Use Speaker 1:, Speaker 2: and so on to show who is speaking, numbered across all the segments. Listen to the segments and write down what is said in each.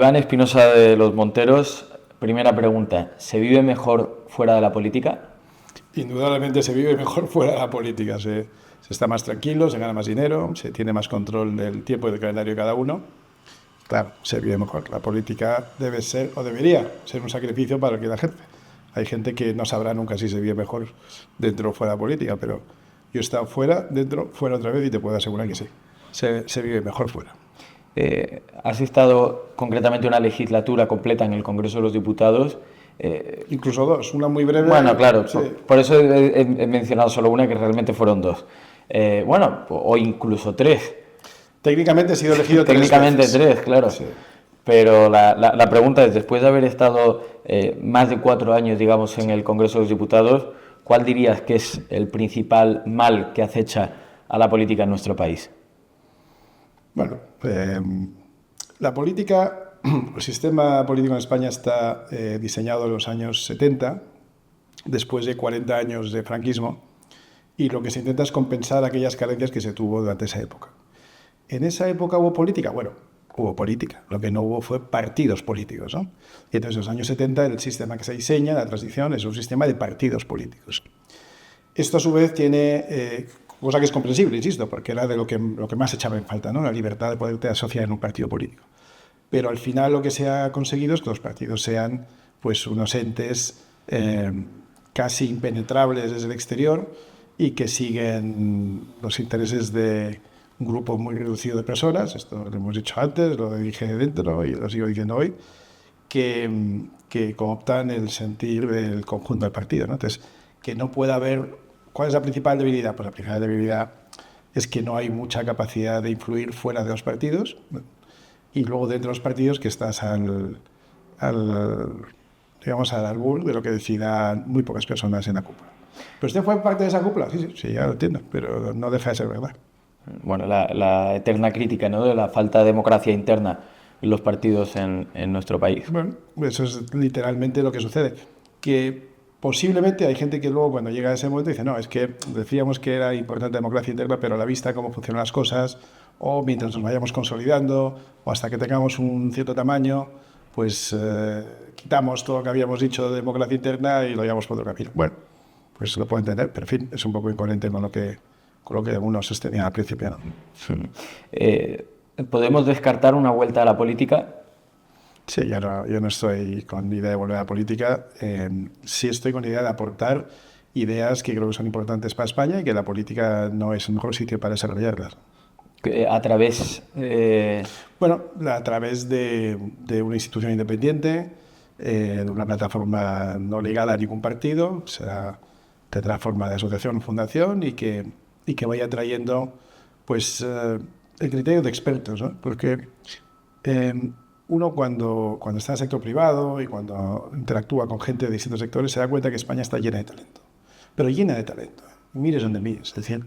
Speaker 1: Iván Espinosa de los Monteros, primera pregunta, ¿se vive mejor fuera de la política?
Speaker 2: Indudablemente se vive mejor fuera de la política, se está más tranquilo, se gana más dinero, se tiene más control del tiempo y del calendario de cada uno. Claro, se vive mejor. La política debe ser, o debería ser, un sacrificio para el que la ejerce. Hay gente que no sabrá nunca si se vive mejor dentro o fuera de la política, pero yo he estado fuera, dentro, fuera otra vez y te puedo asegurar que sí, se vive mejor fuera.
Speaker 1: Has estado concretamente una legislatura completa en el Congreso de los Diputados.
Speaker 2: Incluso dos, una muy breve.
Speaker 1: Bueno, claro,
Speaker 2: sí.
Speaker 1: por eso he mencionado solo una, que realmente fueron dos. Bueno, o incluso tres.
Speaker 2: Técnicamente he sido elegido
Speaker 1: Técnicamente tres, claro.
Speaker 2: Sí.
Speaker 1: Pero la pregunta es, después de haber estado más de 4 años, digamos, en el Congreso de los Diputados, ¿cuál dirías que es el principal mal que acecha a la política en nuestro país?
Speaker 2: Bueno, la política, el sistema político en España está diseñado en los años 70, después de 40 años de franquismo, y lo que se intenta es compensar aquellas carencias que se tuvo durante esa época. ¿En esa época hubo política? Bueno, hubo política. Lo que no hubo fue partidos políticos, ¿no? Y entonces en los años 70 el sistema que se diseña, la transición, es un sistema de partidos políticos. Esto a su vez tiene, cosa que es comprensible, insisto, porque era de lo que más echaba en falta, ¿no? La libertad de poderte asociar en un partido político. Pero al final lo que se ha conseguido es que los partidos sean pues unos entes casi impenetrables desde el exterior y que siguen los intereses de un grupo muy reducido de personas, esto lo hemos dicho antes, lo dije dentro y lo sigo diciendo hoy, que cooptan el sentir del conjunto del partido, ¿no? Entonces, que no pueda haber... ¿Cuál es la principal debilidad? Pues la principal debilidad es que no hay mucha capacidad de influir fuera de los partidos, y luego dentro de los partidos que estás al albur de lo que decidan muy pocas personas en la cúpula. ¿Pero usted fue parte de esa cúpula? Sí, ya lo entiendo, pero no deja de ser verdad.
Speaker 1: Bueno, la eterna crítica, ¿no?, de la falta de democracia interna en los partidos en nuestro país.
Speaker 2: Bueno, eso es literalmente lo que sucede. Que posiblemente hay gente que luego cuando llega a ese momento dice, no, es que decíamos que era importante la democracia interna, pero a la vista cómo funcionan las cosas, o mientras nos vayamos consolidando, o hasta que tengamos un cierto tamaño, pues quitamos todo lo que habíamos dicho de democracia interna y lo llevamos por otro camino. Bueno, pues lo puedo entender, pero en fin, es un poco incoherente con lo que algunos sostenían al principio, ¿no?
Speaker 1: ¿Podemos descartar una vuelta a la política?
Speaker 2: Sí, yo no estoy con idea de volver a la política. Sí estoy con idea de aportar ideas que creo que son importantes para España y que la política no es el mejor sitio para desarrollarlas.
Speaker 1: ¿A través?
Speaker 2: Bueno, a través de una institución independiente, de una plataforma no ligada a ningún partido, tendrá forma de asociación o fundación y que vaya trayendo pues, el criterio de expertos, ¿no? Porque uno cuando está en el sector privado y cuando interactúa con gente de distintos sectores se da cuenta que España está llena de talento, pero llena de talento, mires donde mires. Es decir,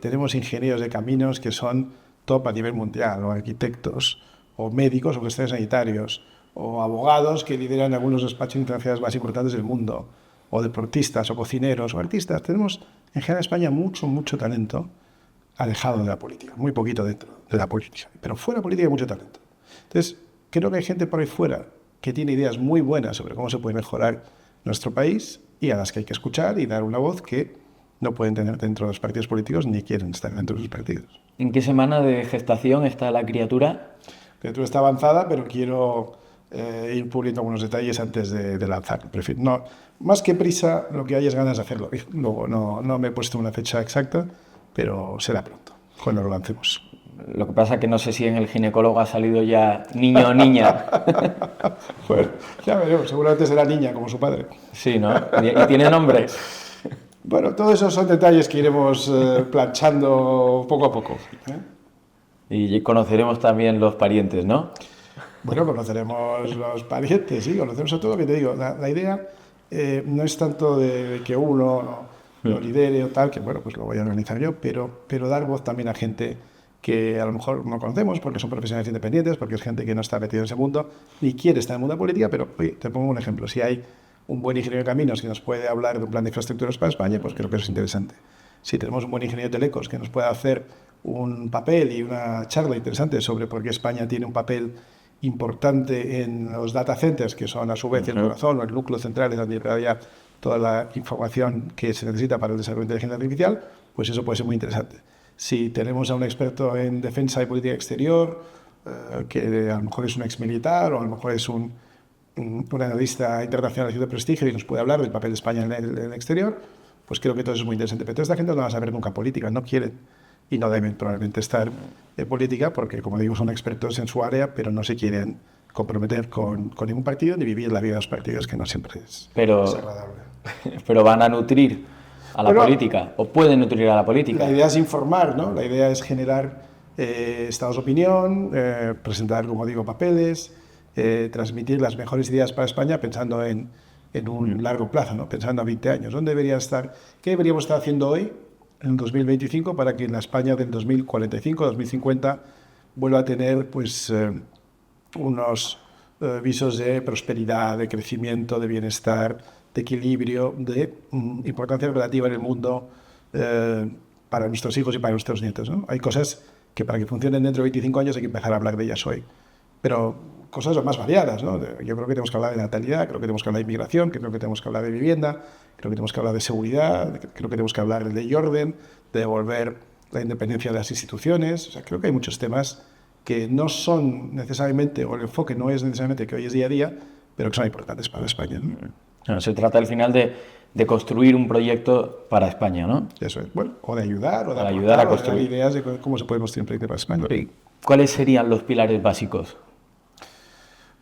Speaker 2: tenemos ingenieros de caminos que son top a nivel mundial, o arquitectos, o médicos o gestores sanitarios, o abogados que lideran algunos despachos internacionales más importantes del mundo, o deportistas, o cocineros, o artistas. Tenemos en general en España mucho talento alejado de la política, muy poquito dentro de la política, pero fuera de la política hay mucho talento. Entonces, creo que hay gente por ahí fuera que tiene ideas muy buenas sobre cómo se puede mejorar nuestro país y a las que hay que escuchar y dar una voz que no pueden tener dentro de los partidos políticos ni quieren estar dentro de sus partidos.
Speaker 1: ¿En qué semana de gestación está la criatura?
Speaker 2: La criatura está avanzada, pero quiero ir puliendo algunos detalles antes de lanzarlo. No, más que prisa, lo que hay es ganas de hacerlo. Luego no me he puesto una fecha exacta, pero será pronto, cuando lo lancemos.
Speaker 1: Lo que pasa es que no sé si en el ginecólogo ha salido ya niño o niña.
Speaker 2: Bueno, ya veremos, seguramente será niña, como su padre.
Speaker 1: Sí, ¿no? ¿Y tiene nombre?
Speaker 2: Bueno, todos esos son detalles que iremos planchando poco a poco.
Speaker 1: Y conoceremos también los parientes, ¿no?
Speaker 2: Bueno, conoceremos los parientes, sí, conocemos a todo lo que te digo. La idea no es tanto de que uno lo lidere o tal, que bueno, pues lo voy a organizar yo, pero dar voz también a gente que a lo mejor no conocemos porque son profesionales independientes, porque es gente que no está metida en ese mundo ni quiere estar en el mundo de la política, pero oye, te pongo un ejemplo. Si hay un buen ingeniero de caminos que nos puede hablar de un plan de infraestructuras para España, pues creo que eso es interesante. Si tenemos un buen ingeniero de telecos que nos pueda hacer un papel y una charla interesante sobre por qué España tiene un papel importante en los data centers, que son a su vez el corazón o el núcleo central, es donde irradia toda la información que se necesita para el desarrollo de inteligencia artificial, pues eso puede ser muy interesante. Si tenemos a un experto en defensa y política exterior, que a lo mejor es un exmilitar o a lo mejor es un analista internacional de prestigio y nos puede hablar del papel de España en el exterior, pues creo que todo eso es muy interesante. Pero toda esta gente no va a saber nunca política, no quieren y no deben probablemente estar en política porque, como digo, son expertos en su área, pero no se quieren comprometer con ningún partido ni vivir la vida de los partidos, que no siempre es agradable.
Speaker 1: Pero van a nutrir a la política, o pueden nutrir a la política.
Speaker 2: La idea es informar, ¿no? La idea es generar estados de opinión, presentar, como digo, papeles, transmitir las mejores ideas para España pensando en un largo plazo, ¿no? Pensando a 20 años. ¿Dónde debería estar? ¿Qué deberíamos estar haciendo hoy, en el 2025, para que en la España del 2045, 2050, vuelva a tener pues, unos visos de prosperidad, de crecimiento, de bienestar, de equilibrio, de importancia relativa en el mundo para nuestros hijos y para nuestros nietos, ¿no? Hay cosas que para que funcionen dentro de 25 años hay que empezar a hablar de ellas hoy. Pero cosas más variadas, ¿no? Yo creo que tenemos que hablar de natalidad, creo que tenemos que hablar de inmigración, creo que tenemos que hablar de vivienda, creo que tenemos que hablar de seguridad, creo que tenemos que hablar de ley y orden, de devolver la independencia de las instituciones. O sea, creo que hay muchos temas que no son necesariamente, o el enfoque no es necesariamente que hoy es día a día, pero que son importantes para España, ¿no?
Speaker 1: Bueno, se trata al final de construir un proyecto para España, ¿no?
Speaker 2: Eso es. Bueno, o de ayudar, o de aportar,
Speaker 1: ayudar a construir.
Speaker 2: O de dar ideas de cómo se puede construir un proyecto para España.
Speaker 1: ¿Cuáles serían los pilares básicos?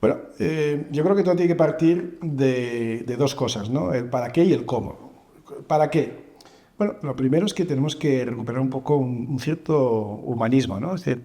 Speaker 2: Bueno, yo creo que todo tiene que partir de dos cosas, ¿no? El para qué y el cómo. ¿Para qué? Bueno, lo primero es que tenemos que recuperar un poco un cierto humanismo, ¿no? Es decir,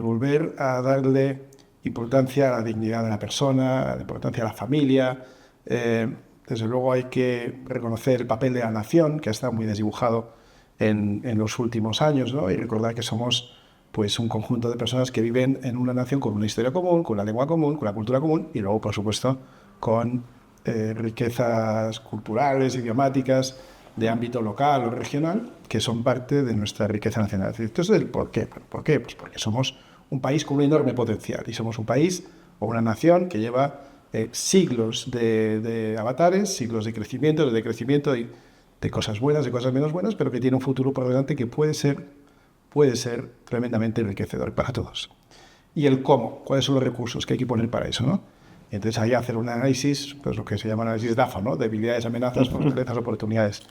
Speaker 2: volver a darle importancia a la dignidad de la persona, a la importancia a la familia. Desde luego hay que reconocer el papel de la nación, que ha estado muy desdibujado en los últimos años, ¿no? Y recordar que somos pues un conjunto de personas que viven en una nación con una historia común, con una lengua común, con una cultura común y luego, por supuesto, con riquezas culturales, idiomáticas, de ámbito local o regional, que son parte de nuestra riqueza nacional. Entonces, ¿el por qué? ¿Por qué? Pues porque somos un país con un enorme potencial y somos un país o una nación que lleva siglos de avatares, siglos de crecimiento y de cosas buenas, de cosas menos buenas, pero que tiene un futuro por delante que puede ser tremendamente enriquecedor para todos. Y el cómo, cuáles son los recursos que hay que poner para eso, ¿no? Entonces ahí hacer un análisis, pues lo que se llama análisis DAFO, ¿no? Debilidades, amenazas, fortalezas, oportunidades.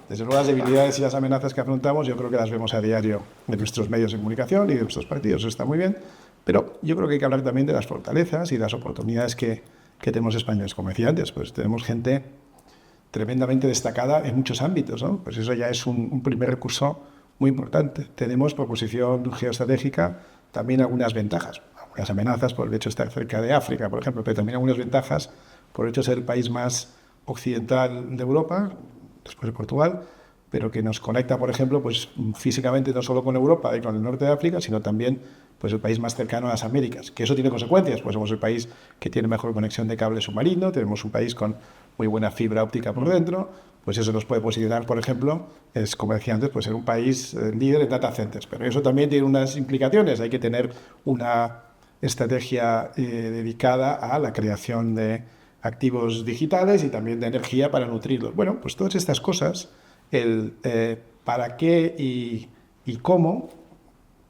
Speaker 2: Desde luego las debilidades y las amenazas que afrontamos yo creo que las vemos a diario en nuestros medios de comunicación y de nuestros partidos, eso está muy bien, pero yo creo que hay que hablar también de las fortalezas y las oportunidades que tenemos españoles. Como decía antes, pues tenemos gente tremendamente destacada en muchos ámbitos, ¿no? Pues eso ya es un primer recurso muy importante. Tenemos por posición geoestratégica también algunas ventajas, algunas amenazas por el hecho de estar cerca de África, por ejemplo, pero también algunas ventajas por el hecho de ser el país más occidental de Europa, después de Portugal, pero que nos conecta, por ejemplo, pues físicamente no solo con Europa y con el norte de África, sino también pues el país más cercano a las Américas, que eso tiene consecuencias, pues somos el país que tiene mejor conexión de cable submarino, tenemos un país con muy buena fibra óptica por dentro, pues eso nos puede posibilitar, por ejemplo, como decía antes, pues ser un país líder en data centers, pero eso también tiene unas implicaciones, hay que tener una estrategia dedicada a la creación de activos digitales y también de energía para nutrirlos. Bueno, pues todas estas cosas, el para qué y cómo,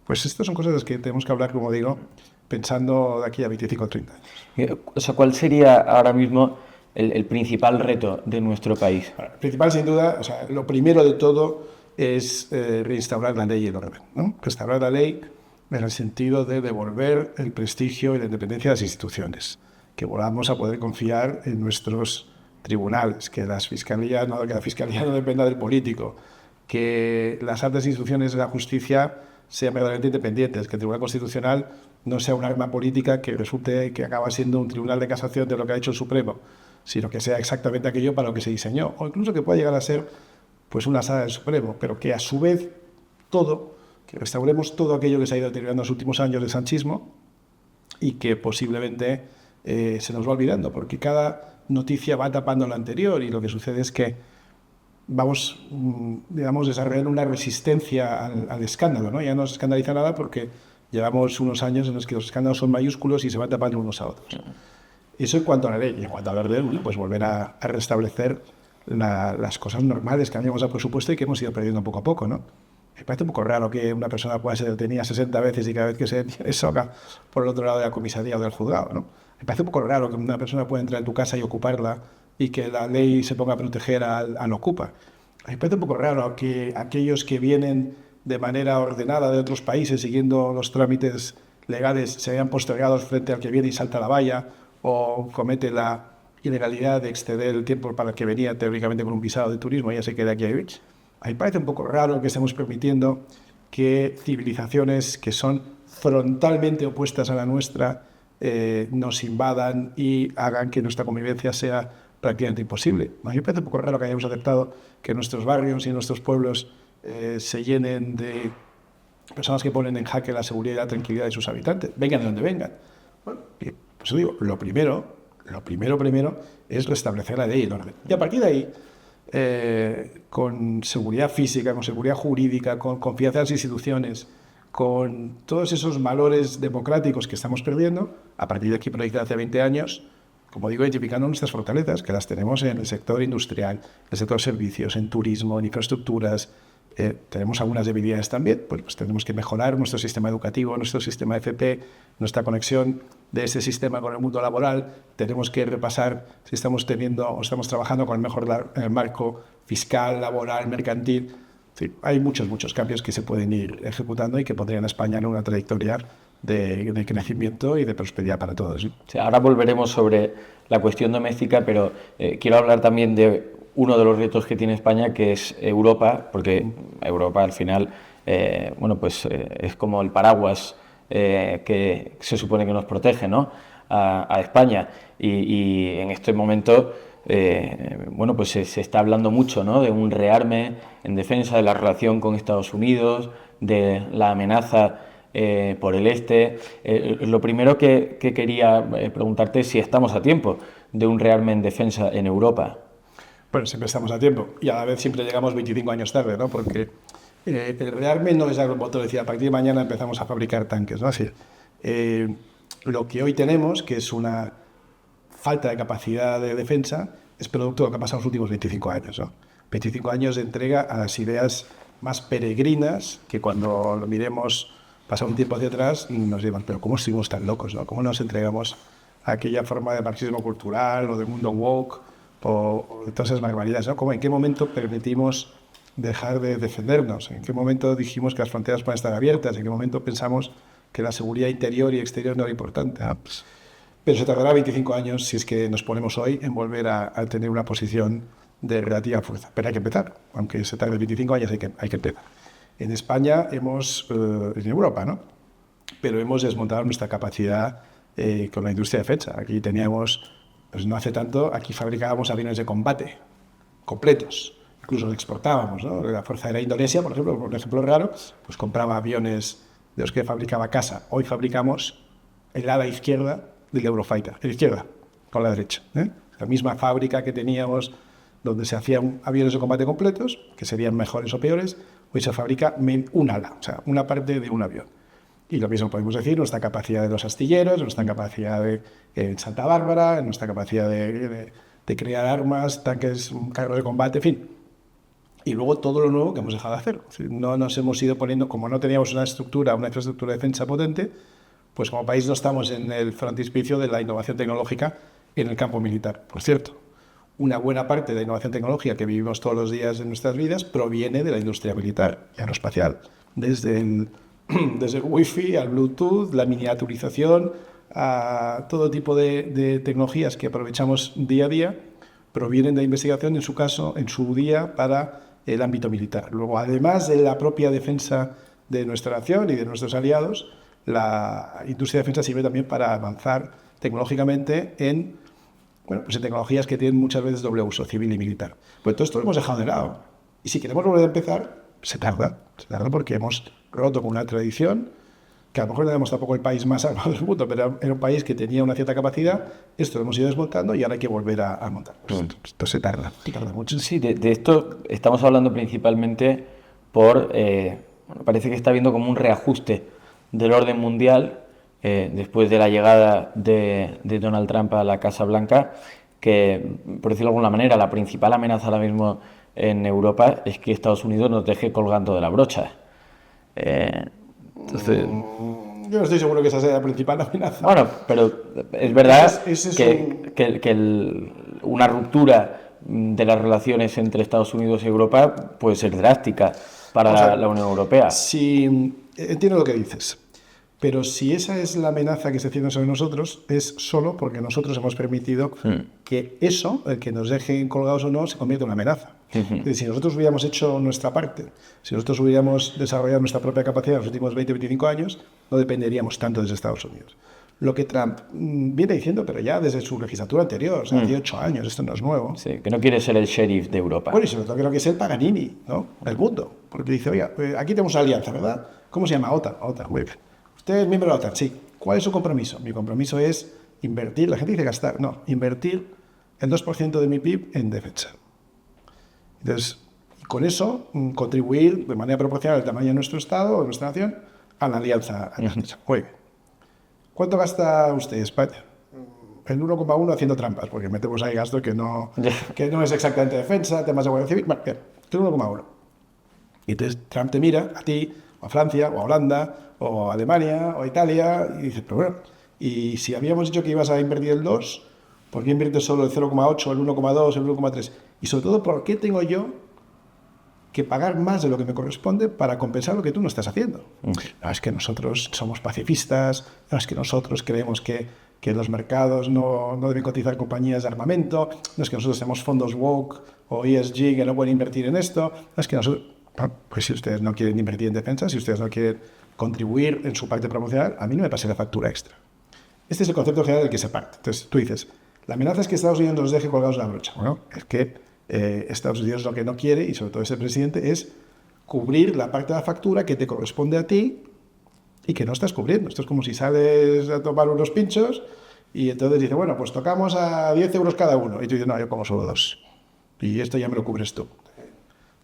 Speaker 2: pues estas son cosas de las que tenemos que hablar, como digo, pensando de aquí a 25 o 30 años.
Speaker 1: O sea, ¿cuál sería ahora mismo el principal reto de nuestro país?
Speaker 2: El principal, sin duda, o sea, lo primero de todo es reinstaurar la ley y el orden, ¿no? Restaurar la ley en el sentido de devolver el prestigio y la independencia de las instituciones, que volvamos a poder confiar en nuestros tribunales, que la fiscalía no dependa del político, que las altas instituciones de la justicia sean verdaderamente independientes, que el Tribunal Constitucional no sea un arma política que resulte que acaba siendo un tribunal de casación de lo que ha hecho el Supremo, sino que sea exactamente aquello para lo que se diseñó, o incluso que pueda llegar a ser pues una sala del Supremo, pero que a su vez que restauremos todo aquello que se ha ido deteriorando en los últimos años del sanchismo y que posiblemente se nos va olvidando, porque cada noticia va tapando la anterior y lo que sucede es que vamos, digamos, desarrollando una resistencia al escándalo, ¿no? Ya no se escandaliza nada porque Llevamos unos años en los que los escándalos son mayúsculos y se van tapando unos a otros. Eso en cuanto a la ley. Y en cuanto a la orden, pues volver a restablecer las cosas normales que habíamos al presupuesto y que hemos ido perdiendo poco a poco, ¿no? Me parece un poco raro que una persona pueda ser detenida 60 veces y cada vez que se detiene salga por el otro lado de la comisaría o del juzgado, ¿no? Me parece un poco raro que una persona pueda entrar en tu casa y ocuparla y que la ley se ponga a proteger al ocupa. Me parece un poco raro que aquellos que vienen de manera ordenada de otros países siguiendo los trámites legales se vean postergados frente al que viene y salta la valla o comete la ilegalidad de exceder el tiempo para el que venía teóricamente con un visado de turismo y ya se queda aquí a vivir. A mí me parece un poco raro que estemos permitiendo que civilizaciones que son frontalmente opuestas a la nuestra nos invadan y hagan que nuestra convivencia sea prácticamente imposible. A mí me parece un poco raro que hayamos aceptado que nuestros barrios y nuestros pueblos se llenen de personas que ponen en jaque la seguridad y la tranquilidad de sus habitantes, vengan de donde vengan. Bueno, pues digo, lo primero es restablecer la ley y el orden. Y a partir de ahí, con seguridad física, con seguridad jurídica, con confianza en las instituciones, con todos esos valores democráticos que estamos perdiendo, a partir de aquí proyectar hace 20 años, como digo, identificando nuestras fortalezas, que las tenemos en el sector industrial, en el sector servicios, en turismo, en infraestructuras. Tenemos algunas debilidades también, pues tenemos que mejorar nuestro sistema educativo, nuestro sistema FP, nuestra conexión de ese sistema con el mundo laboral. Tenemos que repasar si estamos teniendo o estamos trabajando con el mejor marco fiscal, laboral, mercantil. Sí, hay muchos cambios que se pueden ir ejecutando y que pondrían a España en una trayectoria de crecimiento y de prosperidad para todos. ¿Sí?
Speaker 1: Sí, ahora volveremos sobre la cuestión doméstica, pero quiero hablar también de uno de los retos que tiene España, que es Europa, porque Europa al final es como el paraguas que se supone que nos protege, ¿no? a España. Y en este momento se está hablando mucho, ¿no? de un rearme en defensa de la relación con Estados Unidos, de la amenaza por el este. Lo primero que quería preguntarte es si estamos a tiempo de un rearme en defensa en Europa.
Speaker 2: Bueno, siempre estamos a tiempo y a la vez siempre llegamos 25 años tarde, ¿no? Porque el rearme no es algo, como te decía, a partir de mañana empezamos a fabricar tanques, ¿no? Así, lo que hoy tenemos, que es una falta de capacidad de defensa, es producto de lo que ha pasado en los últimos 25 años, ¿no? 25 años de entrega a las ideas más peregrinas que cuando lo miremos pasado un tiempo hacia atrás nos dirán, pero ¿cómo estuvimos tan locos, ¿no? ¿Cómo nos entregamos a aquella forma de marxismo cultural o de mundo woke o de todas esas barbaridades, ¿no? ¿En qué momento permitimos dejar de defendernos? ¿En qué momento dijimos que las fronteras pueden estar abiertas? ¿En qué momento pensamos que la seguridad interior y exterior no era importante? Pero se tardará 25 años si es que nos ponemos hoy en volver a tener una posición de relativa fuerza. Pero hay que empezar, aunque se tarde 25 años hay que empezar. En España en Europa, ¿no? Pero hemos desmontado nuestra capacidad con la industria de defensa. Aquí teníamos, pues no hace tanto, aquí fabricábamos aviones de combate completos, incluso los exportábamos, ¿no? La Fuerza Aérea Indonesia, por ejemplo raro, pues compraba aviones de los que fabricaba Casa. Hoy fabricamos el ala izquierda del Eurofighter, la izquierda con la derecha, la misma fábrica que teníamos donde se hacían aviones de combate completos, que serían mejores o peores, hoy se fabrica un ala, o sea, una parte de un avión. Y lo mismo podemos decir, nuestra capacidad de los astilleros, nuestra capacidad en Santa Bárbara, nuestra capacidad de crear armas, tanques, carros de combate, en fin. Y luego todo lo nuevo que hemos dejado de hacer. No nos hemos ido poniendo, como no teníamos una infraestructura de defensa potente, pues como país no estamos en el frontispicio de la innovación tecnológica en el campo militar. Por cierto, una buena parte de la innovación tecnológica que vivimos todos los días en nuestras vidas proviene de la industria militar y aeroespacial. Desde el Wi-Fi al Bluetooth, la miniaturización, a todo tipo de tecnologías que aprovechamos día a día, provienen de investigación, en su caso, en su día, para el ámbito militar. Luego, además de la propia defensa de nuestra nación y de nuestros aliados, la industria de defensa sirve también para avanzar tecnológicamente en tecnologías que tienen muchas veces doble uso, civil y militar. Pues todo esto lo hemos dejado de lado. Y si queremos volver a empezar, se tarda porque hemos roto con una tradición que a lo mejor no éramos tampoco el país más armado del mundo, pero era un país que tenía una cierta capacidad. Esto lo hemos ido desmontando y ahora hay que volver a montar. Pues esto se tarda mucho.
Speaker 1: Sí, de esto estamos hablando principalmente por... parece que está habiendo como un reajuste del orden mundial, después de la llegada de Donald Trump a la Casa Blanca, que, por decirlo de alguna manera, la principal amenaza ahora mismo en Europa es que Estados Unidos nos deje colgando de la brocha. Entonces,
Speaker 2: yo no estoy seguro que esa sea la principal amenaza.
Speaker 1: bueno, pero es verdad
Speaker 2: Ese es
Speaker 1: que una ruptura de las relaciones entre Estados Unidos y Europa puede ser drástica para la Unión Europea.
Speaker 2: Sí, entiendo lo que dices, pero si esa es la amenaza que se tiene sobre nosotros, es solo porque nosotros hemos permitido que eso, el que nos dejen colgados o no, se convierta en una amenaza. Es decir, si nosotros hubiéramos hecho nuestra parte, si nosotros hubiéramos desarrollado nuestra propia capacidad en los últimos 20-25 años, no dependeríamos tanto de Estados Unidos. Lo que Trump viene diciendo, pero ya desde su legislatura anterior, o sea, hace 8 años, esto no es nuevo.
Speaker 1: Sí, que no quiere ser el sheriff de Europa.
Speaker 2: Bueno, y sobre todo creo que es el Paganini, ¿no? El mundo. Porque dice, oiga, aquí tenemos una alianza, ¿verdad? ¿Cómo se llama? OTAN. OTAN, muy bien. Usted es miembro de la OTAN, sí. ¿Cuál es su compromiso? Mi compromiso es invertir, la gente dice gastar, no, invertir el 2% de mi PIB en defensa. Entonces, con eso, contribuir de manera proporcional al tamaño de nuestro Estado o de nuestra nación a la alianza atlántica. Muy bien. ¿Cuánto gasta usted, España? El 1,1 haciendo trampas, porque metemos ahí gastos que no es exactamente defensa, temas de Guardia Civil. Bueno, bien, el 1,1. Y entonces Trump te mira a ti, o a Francia, o a Holanda, o a Alemania, o a Italia, y dices, pero bueno, y si habíamos dicho que ibas a invertir el 2, ¿por qué inviertes solo el 0,8, el 1,2, el 1,3? Y sobre todo, ¿por qué tengo yo que pagar más de lo que me corresponde para compensar lo que tú no estás haciendo? No, es que nosotros somos pacifistas, no, es que nosotros creemos que los mercados no deben cotizar compañías de armamento, no es que nosotros tenemos fondos woke o ESG que no pueden invertir en esto, no es que nosotros... Pues si ustedes no quieren invertir en defensa, si ustedes no quieren contribuir en su parte promocional, a mí no me pase la factura extra. Este es el concepto general del que se parte. Entonces tú dices, la amenaza es que Estados Unidos nos deje colgados de la brocha. Bueno, es que Estados Unidos lo que no quiere, y sobre todo ese presidente, es cubrir la parte de la factura que te corresponde a ti y que no estás cubriendo. Esto es como si sales a tomar unos pinchos y entonces dice, bueno, pues tocamos a 10 euros cada uno. Y tú dices, no, yo pongo solo 2. Y esto ya me lo cubres tú.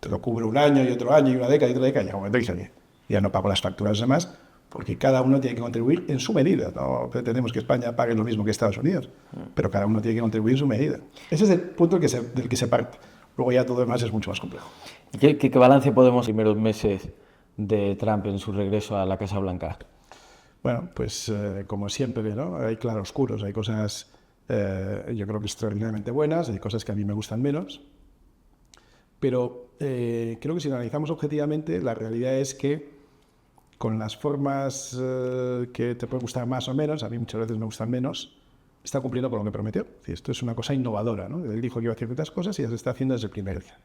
Speaker 2: Te lo cubro un año y otro año y una década y otra década. Y a un momento dice, ya no pago las facturas demás porque cada uno tiene que contribuir en su medida. No pretendemos que España pague lo mismo que Estados Unidos, pero cada uno tiene que contribuir en su medida. Ese es el punto del que se parte. Luego ya todo lo demás es mucho más complejo.
Speaker 1: ¿Qué balance podemos hacer primeros meses de Trump en su regreso a la Casa Blanca?
Speaker 2: Bueno, pues como siempre, ¿no? Hay claroscuros, hay cosas yo creo que extraordinariamente buenas, hay cosas que a mí me gustan menos, pero creo que si lo analizamos objetivamente, la realidad es que con las formas que te pueden gustar más o menos, a mí muchas veces me gustan menos, está cumpliendo con lo que prometió. Esto es una cosa innovadora, ¿no? Él dijo que iba a hacer ciertas cosas y ya se está haciendo desde el primer día.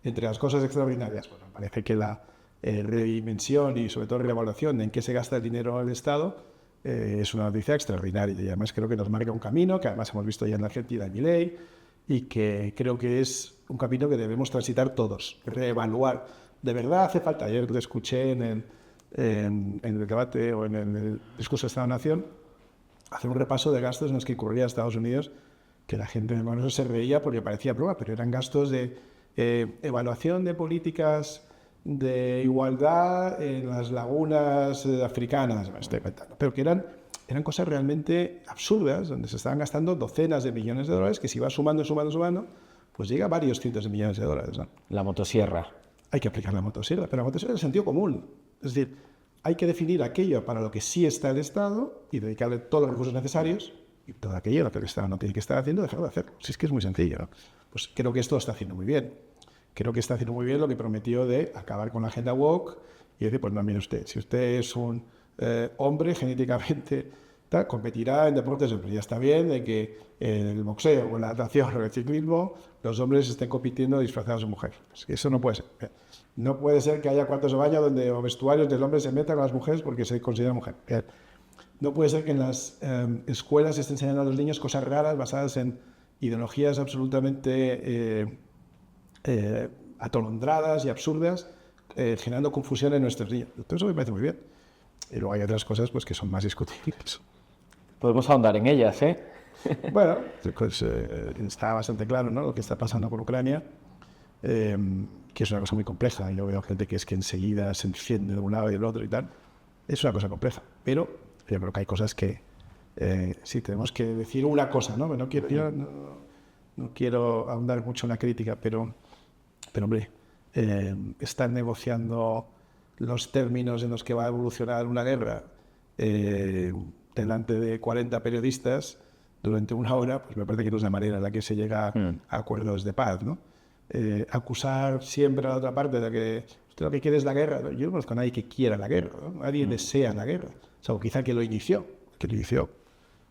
Speaker 2: Entre las cosas extraordinarias, bueno, parece que la redimensión y sobre todo la reevaluación de en qué se gasta el dinero del Estado es una noticia extraordinaria y además creo que nos marca un camino que además hemos visto ya en la Argentina en Milei y que creo que es un camino que debemos transitar todos, reevaluar. De verdad hace falta, ayer te escuché en el debate o en el discurso de Estado-Nación hacer un repaso de gastos en los que incurría Estados Unidos, que la gente de eso se reía porque parecía prueba, pero eran gastos de evaluación de políticas de igualdad en las lagunas africanas, me estoy inventando, pero que eran cosas realmente absurdas, donde se estaban gastando docenas de millones de dólares, que si va sumando, pues llega a varios cientos de millones de dólares, ¿no?
Speaker 1: La motosierra.
Speaker 2: Hay que aplicar la motosierra, pero la motosierra es el sentido común. Es decir, hay que definir aquello para lo que sí está el Estado y dedicarle todos los recursos necesarios y todo aquello lo que el Estado no tiene que estar haciendo, dejarlo de hacer. Si es que es muy sencillo, ¿no? Pues creo que esto lo está haciendo muy bien. Creo que está haciendo muy bien lo que prometió de acabar con la agenda woke y decir, pues no, mire usted, si usted es un hombre genéticamente tal, competirá en deportes, pero ya está bien de que en el boxeo o en la natación o en el ciclismo los hombres estén compitiendo disfrazados de mujer. Es que eso no puede ser. No puede ser que haya cuartos de baño o vestuarios del hombre se metan con las mujeres porque se considera mujer. No puede ser que en las escuelas se estén enseñando a los niños cosas raras basadas en ideologías absolutamente atolondradas y absurdas, generando confusión en nuestros niños. Todo eso me parece muy bien. Y luego hay otras cosas pues, que son más discutibles.
Speaker 1: Podemos ahondar en ellas, ¿eh?
Speaker 2: Bueno, pues, está bastante claro, ¿no? Lo que está pasando con Ucrania, que es una cosa muy compleja. Yo veo gente que es que enseguida se enciende de un lado y del otro y tal. es una cosa compleja, pero yo creo que hay cosas que sí tenemos que decir una cosa, ¿no? No quiero ahondar mucho en la crítica, pero hombre, están negociando los términos en los que va a evolucionar una guerra delante de 40 periodistas durante una hora, pues me parece que no es la manera en la que se llega a acuerdos de paz, ¿no? Acusar siempre a la otra parte de que usted lo que quiere es la guerra. Yo no conozco a nadie que quiera la guerra, ¿no? Nadie desea la guerra, o quizá que lo inició,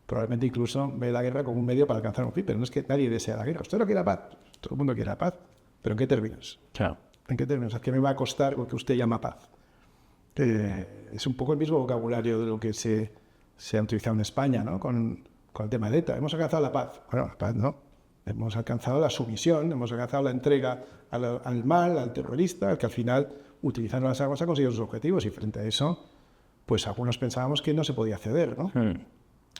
Speaker 2: probablemente incluso ve la guerra como un medio para alcanzar un fin, pero no es que nadie desea la guerra. Usted no quiere la paz, todo el mundo quiere la paz, pero ¿en qué términos?
Speaker 1: Claro.
Speaker 2: ¿En qué términos? ¿A qué me va a costar lo que usted llama paz? Es un poco el mismo vocabulario de lo que se ha utilizado en España, ¿no? Con el tema de ETA. Hemos alcanzado la paz. Bueno, la paz no. Hemos alcanzado la sumisión, hemos alcanzado la entrega al mal, al terrorista, al que al final, utilizando las armas, ha conseguido sus objetivos. Y frente a eso, pues algunos pensábamos que no se podía ceder, ¿no?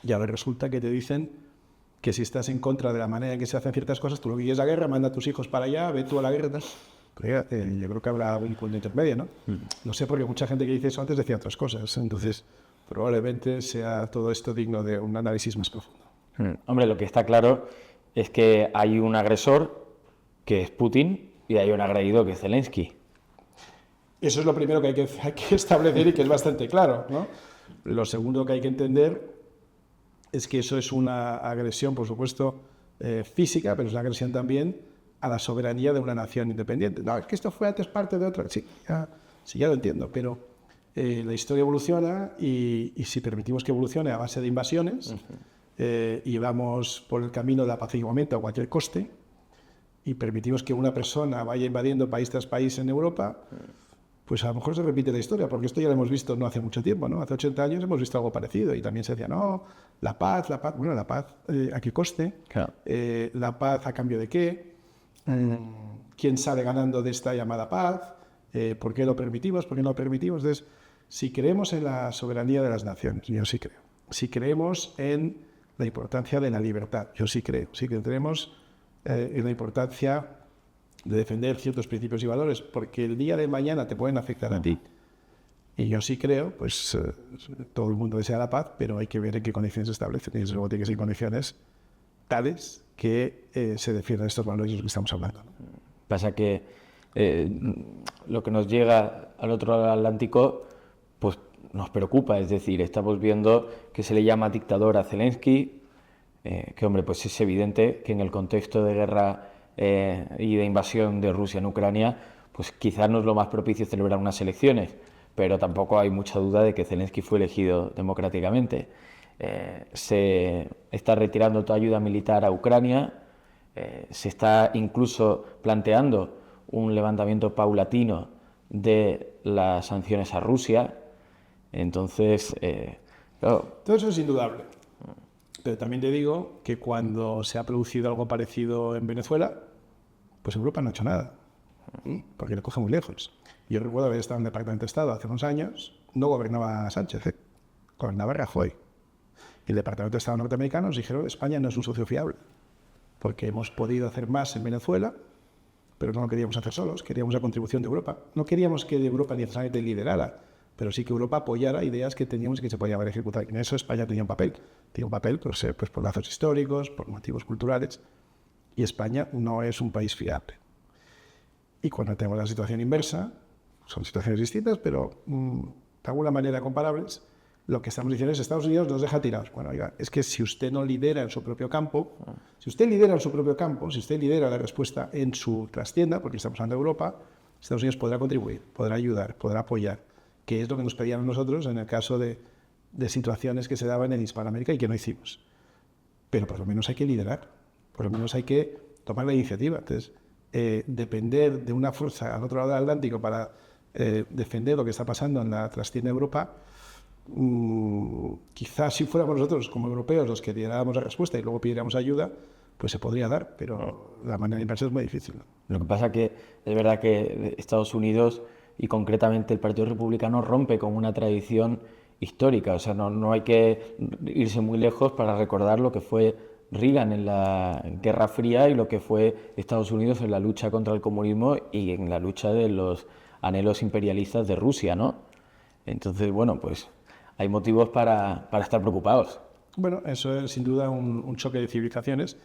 Speaker 2: Y ahora resulta que te dicen que si estás en contra de la manera en que se hacen ciertas cosas, tú lo que quieres es la guerra, manda a tus hijos para allá, ve tú a la guerra. Pero yo creo que habrá algún punto intermedio, ¿no? No sé, porque mucha gente que dice eso antes decía otras cosas. Entonces, probablemente sea todo esto digno de un análisis más profundo.
Speaker 1: Hombre, lo que está claro es que hay un agresor, que es Putin, y hay un agredido, que es Zelensky.
Speaker 2: Eso es lo primero que hay que establecer y que es bastante claro, ¿no? Lo segundo que hay que entender es que eso es una agresión, por supuesto, física, pero es una agresión también a la soberanía de una nación independiente. No, es que esto fue antes parte de otra. Sí, ya lo entiendo, pero la historia evoluciona y si permitimos que evolucione a base de invasiones y vamos por el camino del apaciguamiento a cualquier coste y permitimos que una persona vaya invadiendo país tras país en Europa, pues a lo mejor se repite la historia, porque esto ya lo hemos visto no hace mucho tiempo, ¿no? Hace 80 años hemos visto algo parecido y también se decía, no, la paz, bueno, la paz, ¿a qué coste?
Speaker 1: Claro.
Speaker 2: ¿La paz a cambio de qué? ¿Quién sale ganando de esta llamada paz? ¿Por qué lo permitimos? ¿Por qué no lo permitimos? Entonces, si creemos en la soberanía de las naciones, yo sí creo. Si creemos en la importancia de la libertad, yo sí creo. Si creemos en la importancia de defender ciertos principios y valores, porque el día de mañana te pueden afectar a ti. Y yo sí creo, pues todo el mundo desea la paz, pero hay que ver en qué condiciones se establecen. Y desde luego tiene que ser condiciones tales que se defiendan estos valores de los que estamos hablando, ¿no?
Speaker 1: Pasa que lo que nos llega al otro lado del Atlántico, pues nos preocupa. Es decir, estamos viendo que se le llama dictador a Zelensky, que hombre, pues es evidente que en el contexto de guerra y de invasión de Rusia en Ucrania, pues quizás no es lo más propicio celebrar unas elecciones, pero tampoco hay mucha duda de que Zelensky fue elegido democráticamente. Se está retirando toda ayuda militar a Ucrania, se está incluso planteando un levantamiento paulatino de las sanciones a Rusia. Entonces, claro.
Speaker 2: Todo eso es indudable. Pero también te digo que cuando se ha producido algo parecido en Venezuela, pues Europa no ha hecho nada, porque lo coge muy lejos. Yo recuerdo haber estado en el Departamento de Estado hace unos años, no gobernaba Sánchez, gobernaba Rajoy. Y el Departamento de Estado norteamericano nos dijeron que España no es un socio fiable, porque hemos podido hacer más en Venezuela, pero no lo queríamos hacer solos, queríamos la contribución de Europa. No queríamos que Europa necesariamente liderara, pero sí que Europa apoyara ideas que teníamos y que se podían haber ejecutado. Y en eso España tenía un papel. Tenía un papel pues por lazos históricos, por motivos culturales, y España no es un país fiable. Y cuando tenemos la situación inversa, son situaciones distintas, pero de alguna manera comparables, lo que estamos diciendo es que Estados Unidos nos deja tirados. Bueno, oiga, es que si usted no lidera en su propio campo, si usted lidera la respuesta en su trastienda, porque estamos hablando de Europa, Estados Unidos podrá contribuir, podrá ayudar, podrá apoyar, que es lo que nos pedían a nosotros en el caso de situaciones que se daban en Hispanoamérica y que no hicimos. Pero por lo menos hay que liderar, por lo menos hay que tomar la iniciativa. Entonces, depender de una fuerza al otro lado del Atlántico para defender lo que está pasando en la trastienda de Europa, quizás si fuéramos nosotros como europeos los que diéramos la respuesta y luego pidiéramos ayuda, pues se podría dar, pero la manera inversa es muy difícil, ¿no?
Speaker 1: Lo que pasa que es verdad que Estados Unidos y concretamente el Partido Republicano rompe con una tradición histórica. O sea, no hay que irse muy lejos para recordar lo que fue Reagan en la Guerra Fría y lo que fue Estados Unidos en la lucha contra el comunismo y en la lucha de los anhelos imperialistas de Rusia, ¿no?
Speaker 2: Entonces,
Speaker 1: bueno, pues hay motivos para estar preocupados.
Speaker 2: Bueno, eso es sin duda un choque de civilizaciones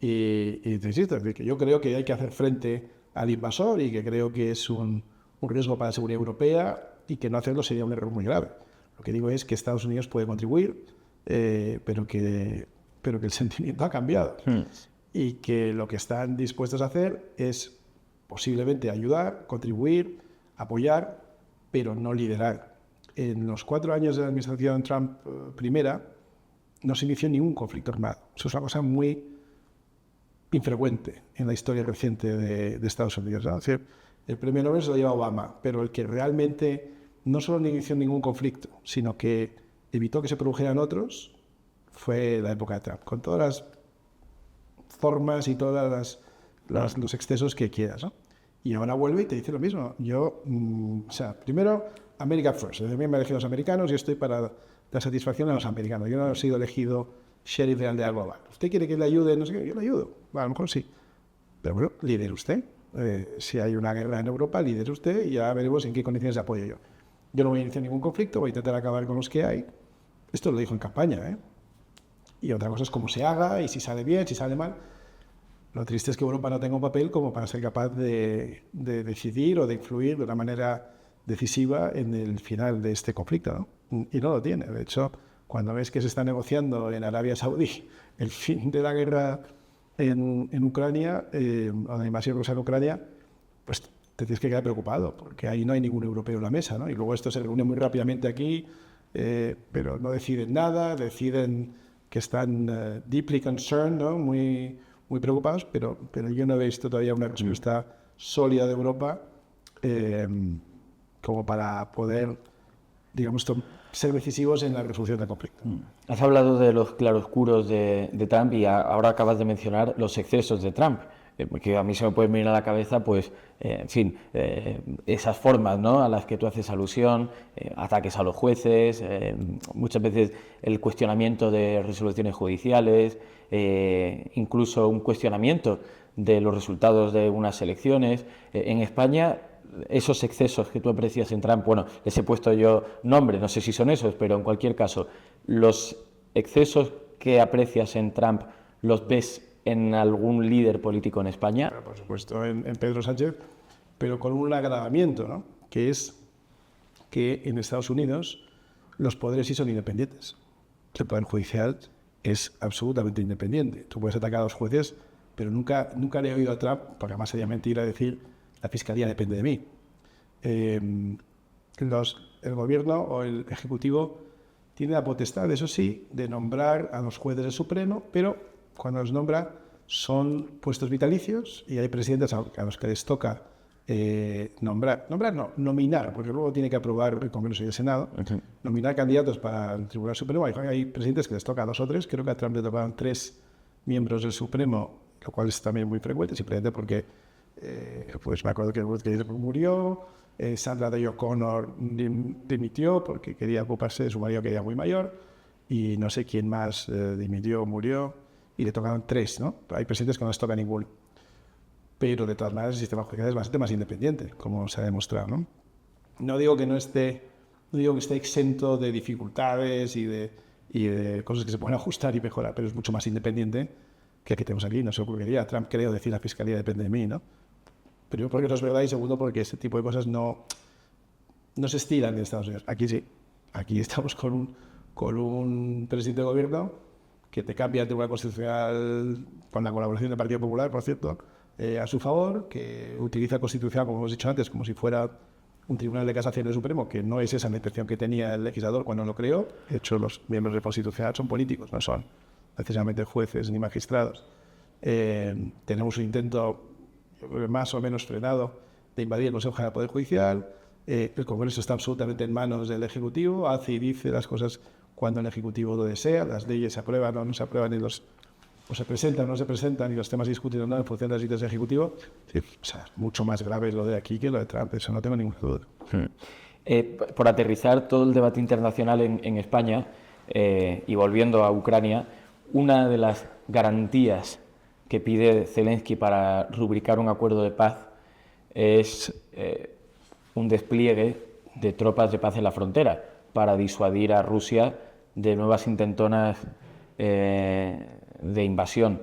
Speaker 2: y te insisto, es decir, que yo creo que hay que hacer frente al invasor y que creo que es un riesgo para la seguridad europea y que no hacerlo sería un error muy grave. Lo que digo es que Estados Unidos puede contribuir, pero que el sentimiento ha cambiado y que lo que están dispuestos a hacer es posiblemente ayudar, contribuir, apoyar, pero no liderar. En los 4 años de la administración Trump primera, no se inició ningún conflicto armado. Eso es una cosa muy infrecuente en la historia reciente de Estados Unidos, ¿no? Es decir, el premio Nobel se lo lleva Obama, pero el que realmente no solo no inició ningún conflicto, sino que evitó que se produjeran otros, fue la época de Trump, con todas las formas y todos los excesos que quieras, ¿no? Y ahora vuelve y te dice lo mismo. Yo, primero, America First. A mí me han elegido los americanos y estoy para la satisfacción de los americanos. Yo no he sido elegido sheriff de aldea global. ¿Usted quiere que le ayude? No sé qué, yo le ayudo. Bueno, a lo mejor sí. Pero bueno, lidere usted. Si hay una guerra en Europa, lidere usted y ya veremos en qué condiciones de apoyo yo. Yo no voy a iniciar ningún conflicto, voy a intentar acabar con los que hay. Esto lo dijo en campaña, ¿eh? Y otra cosa es cómo se haga y si sale bien, si sale mal. Lo triste es que Europa no tenga un papel como para ser capaz de decidir o de influir de una manera decisiva en el final de este conflicto, ¿no? Y no lo tiene. De hecho, cuando ves que se está negociando en Arabia Saudí el fin de la guerra en Ucrania, o la invasión rusa en Ucrania, pues te tienes que quedar preocupado, porque ahí no hay ningún europeo en la mesa, ¿no? Y luego esto se reúne muy rápidamente aquí, pero no deciden nada, deciden que están deeply concerned, ¿no? Muy preocupados, pero yo no he visto todavía una respuesta sólida de Europa como para poder, digamos, ser decisivos en la resolución del conflicto.
Speaker 1: Has hablado de los claroscuros de Trump y ahora acabas de mencionar los excesos de Trump, porque a mí se me puede venir a la cabeza, pues, esas formas, ¿no?, a las que tú haces alusión, ataques a los jueces, muchas veces el cuestionamiento de resoluciones judiciales, incluso un cuestionamiento de los resultados de unas elecciones. En España, esos excesos que tú aprecias en Trump, bueno, les he puesto yo nombre, no sé si son esos, pero en cualquier caso, los excesos que aprecias en Trump, ¿los ves en algún líder político en España?
Speaker 2: Bueno, por supuesto, en Pedro Sánchez, pero con un agravamiento, ¿no?, que es que en Estados Unidos los poderes sí son independientes. El poder judicial es absolutamente independiente. Tú puedes atacar a los jueces, pero nunca le he oído a Trump, porque además sería mentira decir la fiscalía depende de mí. El gobierno o el ejecutivo tiene la potestad, eso sí, de nombrar a los jueces del Supremo, pero cuando los nombra son puestos vitalicios y hay presidentes a los que les toca nominar, porque luego tiene que aprobar el Congreso y el Senado, nominar candidatos para el Tribunal Supremo. Hay presidentes que les toca a 2 o 3, creo que a Trump le tocaron 3 miembros del Supremo, lo cual es también muy frecuente, simplemente porque pues me acuerdo que Ruth Ginsburg murió, Sandra Day O'Connor dimitió porque quería ocuparse de su marido, que era muy mayor, y no sé quién más dimitió o murió, y le tocaron 3, ¿no? Hay presidentes que no les toca ninguno. Pero de todas maneras el sistema judicial es bastante más independiente, como se ha demostrado, ¿no? No digo que esté exento de dificultades y de cosas que se pueden ajustar y mejorar, pero es mucho más independiente que tenemos aquí. No se ocurriría a Trump, creo, decir la fiscalía depende de mí, ¿no? Primero porque no es verdad y segundo porque este tipo de cosas no se estilan en Estados Unidos. Aquí sí. Aquí estamos con un presidente de gobierno que te cambia el Tribunal Constitucional con la colaboración del Partido Popular, por cierto, a su favor, que utiliza el Constitucional, como hemos dicho antes, como si fuera un tribunal de casación del Supremo, que no es esa la intención que tenía el legislador cuando lo creó. De hecho, los miembros del Constitucional son políticos, no son precisamente jueces ni magistrados. Tenemos un intento más o menos frenado de invadir el Consejo General del Poder Judicial. El Congreso está absolutamente en manos del Ejecutivo, hace y dice las cosas cuando el Ejecutivo lo desea, las leyes se aprueban o no se aprueban, o se presentan o no se presentan, y los temas discutidos o no en función de las decisiones del Ejecutivo. Sí, o sea, mucho más grave es lo de aquí que lo de Trump, eso no tengo ninguna duda.
Speaker 1: Por aterrizar todo el debate internacional en España, y volviendo a Ucrania, una de las garantías que pide Zelensky para rubricar un acuerdo de paz es un despliegue de tropas de paz en la frontera para disuadir a Rusia de nuevas intentonas de invasión.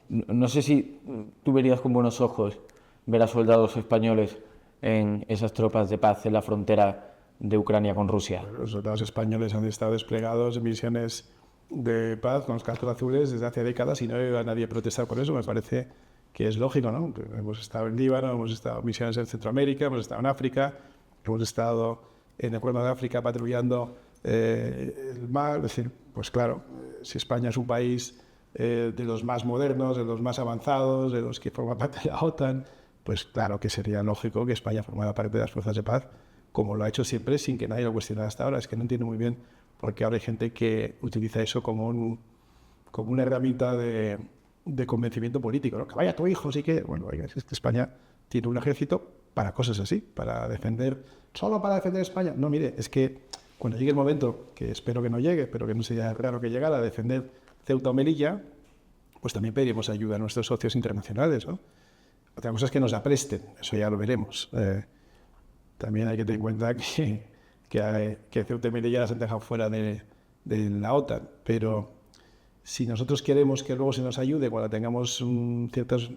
Speaker 1: No sé si tú verías con buenos ojos ver a soldados españoles en esas tropas de paz en la frontera de Ucrania con Rusia.
Speaker 2: Los soldados españoles han estado desplegados en misiones de paz con los cascos azules desde hace décadas y no veo a nadie protestar por eso. Me parece que es lógico, ¿no? Hemos estado en Líbano, hemos estado en misiones en Centroamérica, hemos estado en África, hemos estado en el Cuerno de África patrullando el mar. Es decir, pues claro, si España es un país de los más modernos, de los más avanzados, de los que forman parte de la OTAN, pues claro que sería lógico que España formara parte de las fuerzas de paz, como lo ha hecho siempre sin que nadie lo cuestionara hasta ahora. Es que no entiendo muy bien por qué ahora hay gente que utiliza eso como una herramienta de convencimiento político, ¿no? Que vaya tu hijo, sí que... Bueno, oiga, es que España tiene un ejército para cosas así, para defender... ¿Solo para defender España? No, mire, es que cuando llegue el momento, que espero que no llegue, pero que no sería raro que llegara, a defender Ceuta o Melilla, pues también pediremos ayuda a nuestros socios internacionales, ¿no? Otra cosa es que nos la presten, eso ya lo veremos. También hay que tener en cuenta que Ceuta y Melilla las han dejado fuera de la OTAN, pero si nosotros queremos que luego se nos ayude cuando tengamos ciertas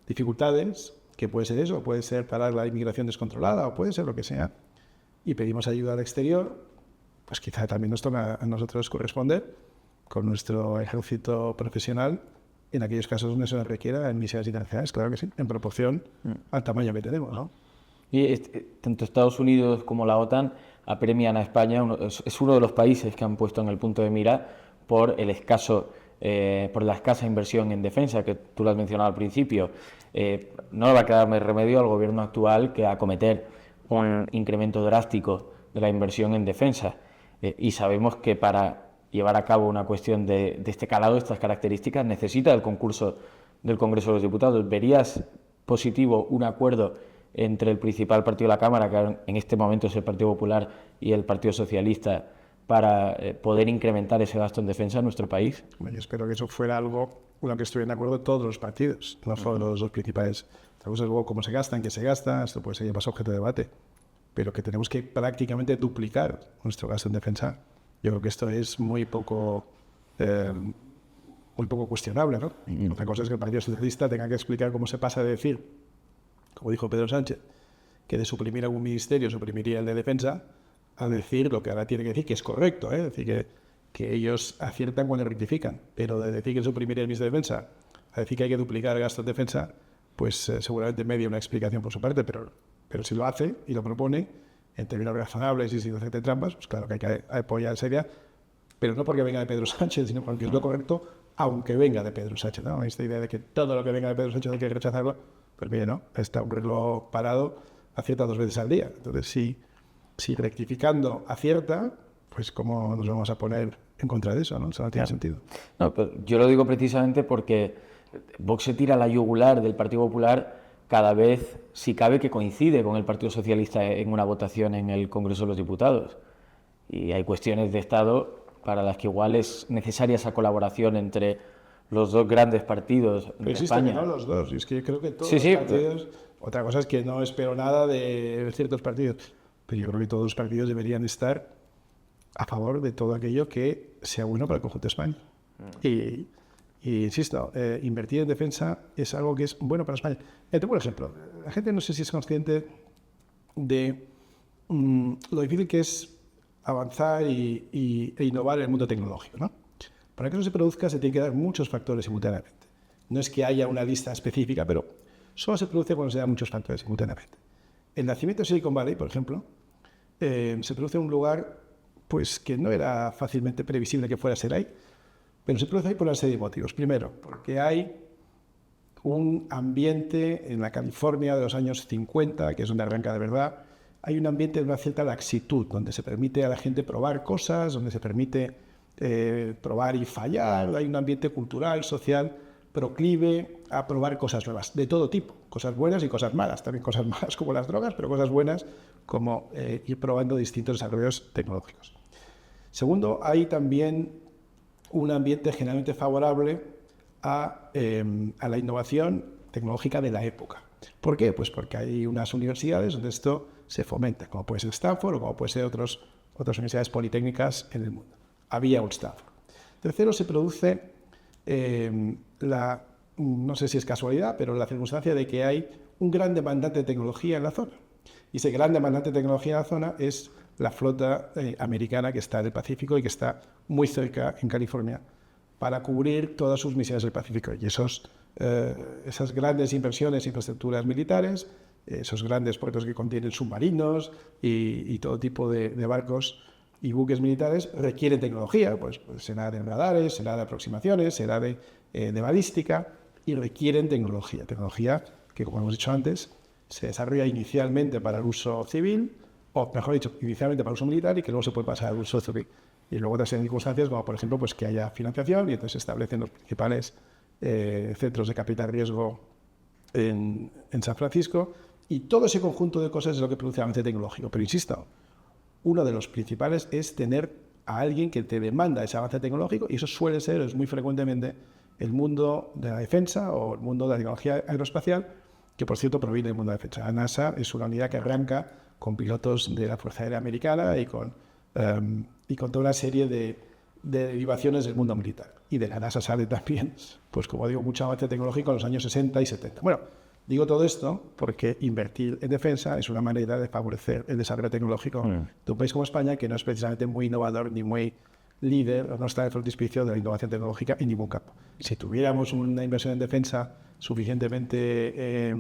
Speaker 2: dificultades, que puede ser eso, puede ser parar la inmigración descontrolada o puede ser lo que sea, y pedimos ayuda al exterior, pues quizá también nos toca a nosotros corresponder con nuestro ejército profesional en aquellos casos donde se nos requiera en misiones internacionales, claro que sí, en proporción al tamaño que tenemos, ¿no?
Speaker 1: Y tanto Estados Unidos como la OTAN apremian a España, es uno de los países que han puesto en el punto de mira por la escasa inversión en defensa, que tú lo has mencionado al principio. No le va a quedar más remedio al gobierno actual que acometer un incremento drástico de la inversión en defensa. Y sabemos que para llevar a cabo una cuestión de este calado, de estas características, necesita el concurso del Congreso de los Diputados. ¿Verías positivo un acuerdo entre el principal partido de la Cámara, que en este momento es el Partido Popular, y el Partido Socialista, para poder incrementar ese gasto en defensa en nuestro país?
Speaker 2: Bueno, yo espero que eso fuera algo con lo que estuvieran de acuerdo todos los partidos, no solo los dos principales. Otra cosa es luego cómo se gasta, en qué se gasta, esto puede ser ya más objeto de debate, pero que tenemos que prácticamente duplicar nuestro gasto en defensa. Yo creo que esto es muy poco cuestionable, ¿no? Otra cosa es que el Partido Socialista tenga que explicar cómo se pasa de decir, como dijo Pedro Sánchez, que de suprimir algún ministerio suprimiría el de defensa, a decir lo que ahora tiene que decir, que es correcto, es decir, que ellos aciertan cuando rectifican, pero de decir que suprimiría el Ministerio de Defensa a decir que hay que duplicar el gasto en defensa, pues seguramente media una explicación por su parte, pero si lo hace y lo propone en términos razonables y sin hacerte trampas, pues claro que hay que apoyar en serio, pero no porque venga de Pedro Sánchez, sino porque es lo correcto, aunque venga de Pedro Sánchez, ¿no? Esta idea de que todo lo que venga de Pedro Sánchez hay que rechazarlo, pues mire, no, está un reloj parado, acierta 2 veces al día. Entonces, si rectificando acierta, pues cómo nos vamos a poner en contra de eso, ¿no? Eso no tiene sentido.
Speaker 1: No, pero yo lo digo precisamente porque Vox se tira a la yugular del Partido Popular cada vez, si cabe, que coincide con el Partido Socialista en una votación en el Congreso de los Diputados. Y hay cuestiones de Estado para las que igual es necesaria esa colaboración entre los dos grandes partidos de España.
Speaker 2: No los dos, y es que yo creo que todos los partidos... Otra cosa es que no espero nada de ciertos partidos, pero yo creo que todos los partidos deberían estar a favor de todo aquello que sea bueno para el conjunto de España. Y insisto, invertir en defensa es algo que es bueno para España. Te pongo un ejemplo. La gente no sé si es consciente de lo difícil que es avanzar e innovar en el mundo tecnológico, ¿no? Para que eso se produzca se tienen que dar muchos factores simultáneamente. No es que haya una lista específica, pero solo se produce cuando se dan muchos factores simultáneamente. El nacimiento de Silicon Valley, por ejemplo, se produce en un lugar pues, que no era fácilmente previsible que fuera a ser ahí, pero se produce ahí por una serie de motivos. Primero, porque hay un ambiente en la California de los años 50, que es donde arranca de verdad, hay un ambiente de una cierta laxitud, donde se permite a la gente probar cosas, donde se permite probar y fallar, hay un ambiente cultural, social, proclive a probar cosas nuevas, de todo tipo, cosas buenas y cosas malas, también cosas malas como las drogas, pero cosas buenas como ir probando distintos desarrollos tecnológicos. Segundo, hay también un ambiente generalmente favorable a la innovación tecnológica de la época. ¿Por qué? Pues porque hay unas universidades donde esto se fomenta, como puede ser Stanford o como puede ser otras universidades politécnicas en el mundo. Había un Stanford. Tercero, se produce no sé si es casualidad, pero la circunstancia de que hay un gran demandante de tecnología en la zona. Y ese gran demandante de tecnología en la zona es la flota americana que está en el Pacífico y que está muy cerca en California para cubrir todas sus misiones del Pacífico. Y esas grandes inversiones en infraestructuras militares, esos grandes puertos que contienen submarinos y todo tipo de barcos y buques militares requieren tecnología, pues será de radares, será de aproximaciones, será de balística, y requieren tecnología que, como hemos dicho antes, se desarrolla inicialmente para el uso civil, o mejor dicho, inicialmente para el uso militar y que luego se puede pasar al uso civil. Y luego otras circunstancias, como por ejemplo pues que haya financiación y entonces se establecen los principales centros de capital riesgo en San Francisco, y todo ese conjunto de cosas es lo que produce avance tecnológico. Pero insisto, uno de los principales es tener a alguien que te demanda ese avance tecnológico, y eso suele ser, es muy frecuentemente, el mundo de la defensa o el mundo de la tecnología aeroespacial, que por cierto proviene del mundo de la defensa. La NASA es una unidad que arranca con pilotos de la Fuerza Aérea Americana y con toda una serie de derivaciones del mundo militar. Y de la NASA sale también, pues como digo, mucho avance tecnológico en los años 60 y 70. Bueno, digo todo esto porque invertir en defensa es una manera de favorecer el desarrollo tecnológico de un país como España, que no es precisamente muy innovador ni muy líder, o no está en el frontispicio de la innovación tecnológica en ningún campo. Si tuviéramos una inversión en defensa suficientemente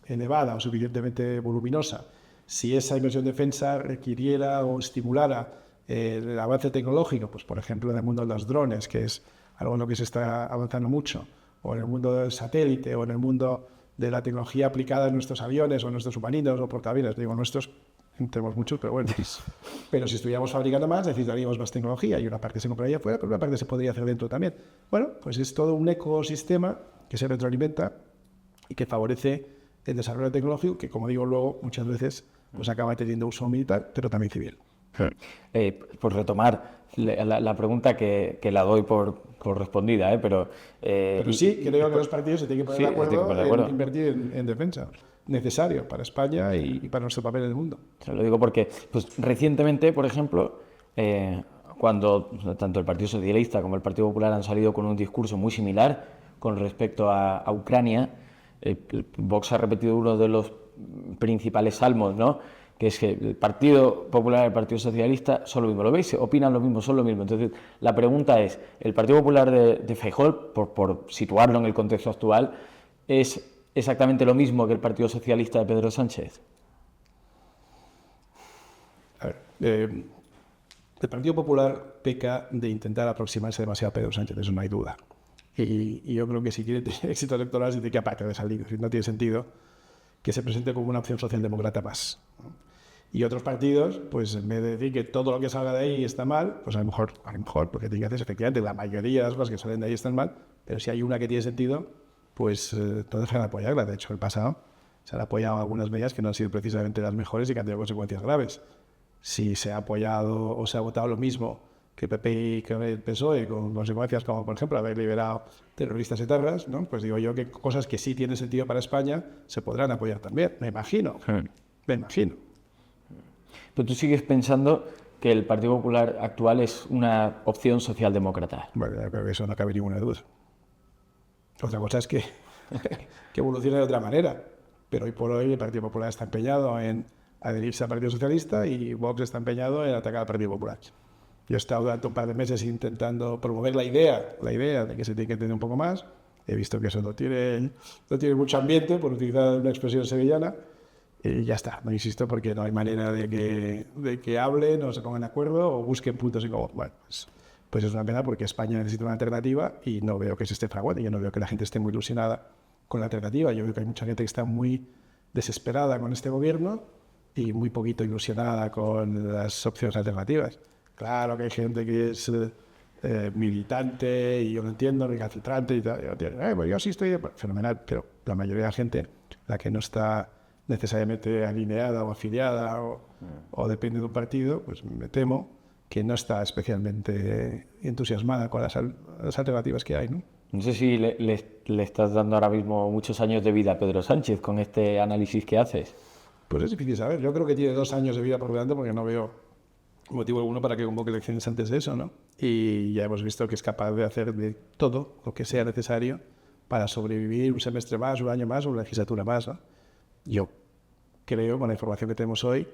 Speaker 2: elevada o suficientemente voluminosa, si esa inversión en defensa requiriera o estimulara el avance tecnológico, pues por ejemplo en el mundo de los drones, que es algo en lo que se está avanzando mucho, o en el mundo del satélite, o en el mundo de la tecnología aplicada en nuestros aviones o en nuestros submarinos o portaaviones, digo nuestros, tenemos muchos, pero bueno. Pero si estuviéramos fabricando más, necesitaríamos más tecnología, y una parte se compraría afuera, pero una parte se podría hacer dentro también. Bueno, pues es todo un ecosistema que se retroalimenta y que favorece el desarrollo tecnológico, que, como digo, luego muchas veces pues acaba teniendo uso militar, pero también civil.
Speaker 1: Por retomar la pregunta que la doy por respondida, pero
Speaker 2: sí, creo que los partidos se tienen que poner de acuerdo en invertir en defensa. Necesario para España y para nuestro papel en el mundo.
Speaker 1: Se lo digo porque pues, recientemente, por ejemplo, cuando tanto el Partido Socialista como el Partido Popular han salido con un discurso muy similar con respecto a Ucrania, Vox ha repetido uno de los principales salmos, ¿no?, que es que el Partido Popular y el Partido Socialista son lo mismo. ¿Lo veis? Opinan lo mismo, son lo mismo. Entonces, la pregunta es, ¿el Partido Popular de Feijóo, por situarlo en el contexto actual, es exactamente lo mismo que el Partido Socialista de Pedro Sánchez?
Speaker 2: A ver, el Partido Popular peca de intentar aproximarse demasiado a Pedro Sánchez, eso no hay duda. Y yo creo que si quiere tener éxito electoral, se tiene que apartar de salir. No tiene sentido que se presente como una opción socialdemócrata más, ¿no? Y otros partidos, pues en vez de decir que todo lo que salga de ahí está mal, pues a lo mejor lo que tiene que hacer es, efectivamente, la mayoría de las cosas que salen de ahí están mal, pero si hay una que tiene sentido, pues todos dejan de apoyarla. De hecho, el pasado se han apoyado algunas medidas que no han sido precisamente las mejores y que han tenido consecuencias graves. Si se ha apoyado o se ha votado lo mismo que el PP y que el PSOE, con consecuencias como, por ejemplo, haber liberado terroristas etarras, ¿no?, pues digo yo que cosas que sí tienen sentido para España se podrán apoyar también, me imagino.
Speaker 1: Pero tú sigues pensando que el Partido Popular actual es una opción socialdemócrata.
Speaker 2: Bueno, yo creo que eso no cabe ninguna duda. Otra cosa es que evolucione de otra manera, pero hoy por hoy el Partido Popular está empeñado en adherirse al Partido Socialista y Vox está empeñado en atacar al Partido Popular. Yo he estado durante un par de meses intentando promover la idea de que se tiene que entender un poco más. He visto que eso no tiene mucho ambiente, por utilizar una expresión sevillana, y ya está. No insisto porque no hay manera de que hablen o se pongan de acuerdo o busquen puntos en común. Bueno, pues es una pena porque España necesita una alternativa y no veo que se esté fraguando. Yo no veo que la gente esté muy ilusionada con la alternativa. Yo veo que hay mucha gente que está muy desesperada con este gobierno y muy poquito ilusionada con las opciones alternativas. Claro que hay gente que es militante y yo lo entiendo, recalcitrante y tal. Pues yo sí estoy fenomenal, pero la mayoría de la gente, la que no está necesariamente alineada o afiliada o depende de un partido, pues me temo que no está especialmente entusiasmada con las alternativas que hay, ¿no?
Speaker 1: No sé si le estás dando ahora mismo muchos años de vida a Pedro Sánchez con este análisis que haces.
Speaker 2: Pues es difícil saber. Yo creo que tiene 2 años de vida por delante porque no veo motivo alguno para que convoque elecciones antes de eso, ¿no? Y ya hemos visto que es capaz de hacer de todo lo que sea necesario para sobrevivir un semestre más, un año más, una legislatura más, ¿no? Yo creo, con la información que tenemos hoy,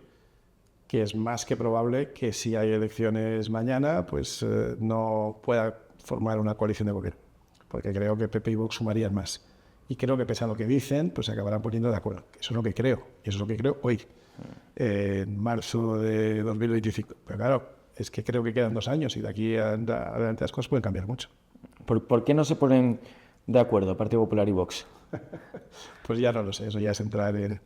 Speaker 2: que es más que probable que si hay elecciones mañana, pues no pueda formar una coalición de gobierno. Porque creo que PP y Vox sumarían más. Y creo que pese a lo que dicen, pues se acabarán poniendo de acuerdo. Eso es lo que creo. Y eso es lo que creo hoy, en marzo de 2025. Pero claro, es que creo que quedan 2 años y de aquí adelante las cosas pueden cambiar mucho.
Speaker 1: ¿Por qué no se ponen de acuerdo Partido Popular y Vox?
Speaker 2: Pues ya no lo sé. Eso ya es entrar en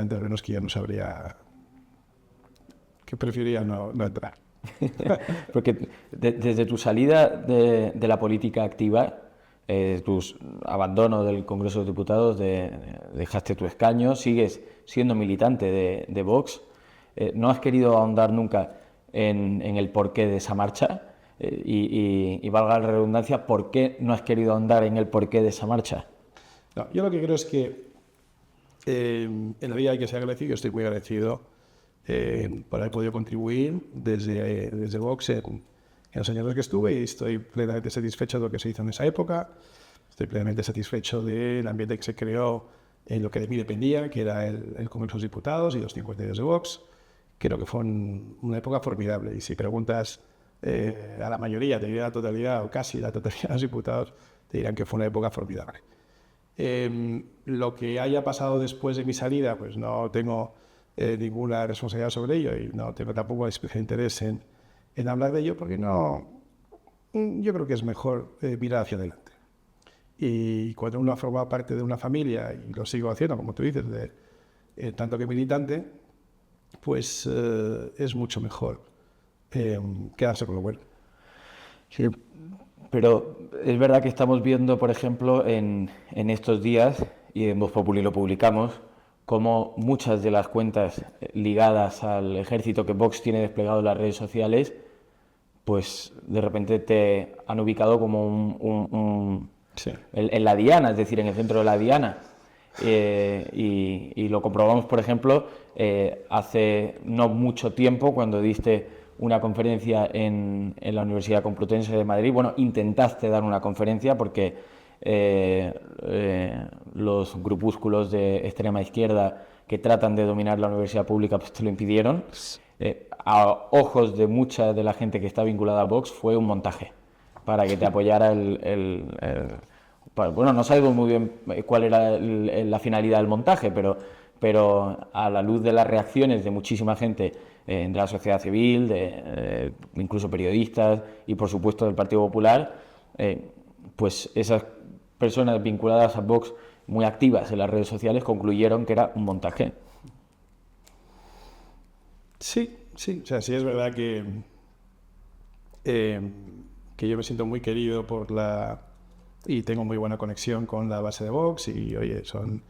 Speaker 2: terrenos que ya no sabría, que preferiría no entrar.
Speaker 1: Porque desde tu salida de la política activa, tu abandono del Congreso de Diputados, dejaste tu escaño, sigues siendo militante de Vox, ¿no has querido ahondar nunca en el porqué de esa marcha? Y valga la redundancia, ¿por qué no has querido ahondar en el porqué de esa marcha?
Speaker 2: No, yo lo que creo es que en la vida hay que ser agradecido. Yo estoy muy agradecido por haber podido contribuir desde Vox en los años en los que estuve, y estoy plenamente satisfecho de lo que se hizo en esa época. Estoy plenamente satisfecho del ambiente que se creó en lo que de mí dependía, que era el Congreso de los Diputados y los 50 años de Vox. Creo que fue una época formidable, y si preguntas a la mayoría, te diré la totalidad o casi la totalidad de los diputados, te dirán que fue una época formidable. Lo que haya pasado después de mi salida, pues no tengo ninguna responsabilidad sobre ello, y no tengo tampoco especial interés en hablar de ello, porque yo creo que es mejor mirar hacia adelante. Y cuando uno ha formado parte de una familia, y lo sigo haciendo, como tú dices, tanto que militante, pues es mucho mejor quedarse con lo bueno.
Speaker 1: Sí, pero es verdad que estamos viendo, por ejemplo, en estos días, y en Voz Populi lo publicamos, como muchas de las cuentas ligadas al ejército que Vox tiene desplegado en las redes sociales, pues de repente te han ubicado como
Speaker 2: Sí.
Speaker 1: en la diana, es decir, en el centro de la diana. Y lo comprobamos, por ejemplo, hace no mucho tiempo, cuando diste una conferencia en la Universidad Complutense de Madrid. Bueno, intentaste dar una conferencia porque los grupúsculos de extrema izquierda que tratan de dominar la universidad pública pues te lo impidieron. A ojos de mucha de la gente que está vinculada a Vox fue un montaje para que te apoyara bueno, no sabemos muy bien cuál era la finalidad del montaje, pero a la luz de las reacciones de muchísima gente de la sociedad civil, incluso periodistas y por supuesto del Partido Popular, pues esas personas vinculadas a Vox muy activas en las redes sociales concluyeron que era un montaje.
Speaker 2: Sí, o sea, sí es verdad que yo me siento muy querido y tengo muy buena conexión con la base de Vox, y oye, son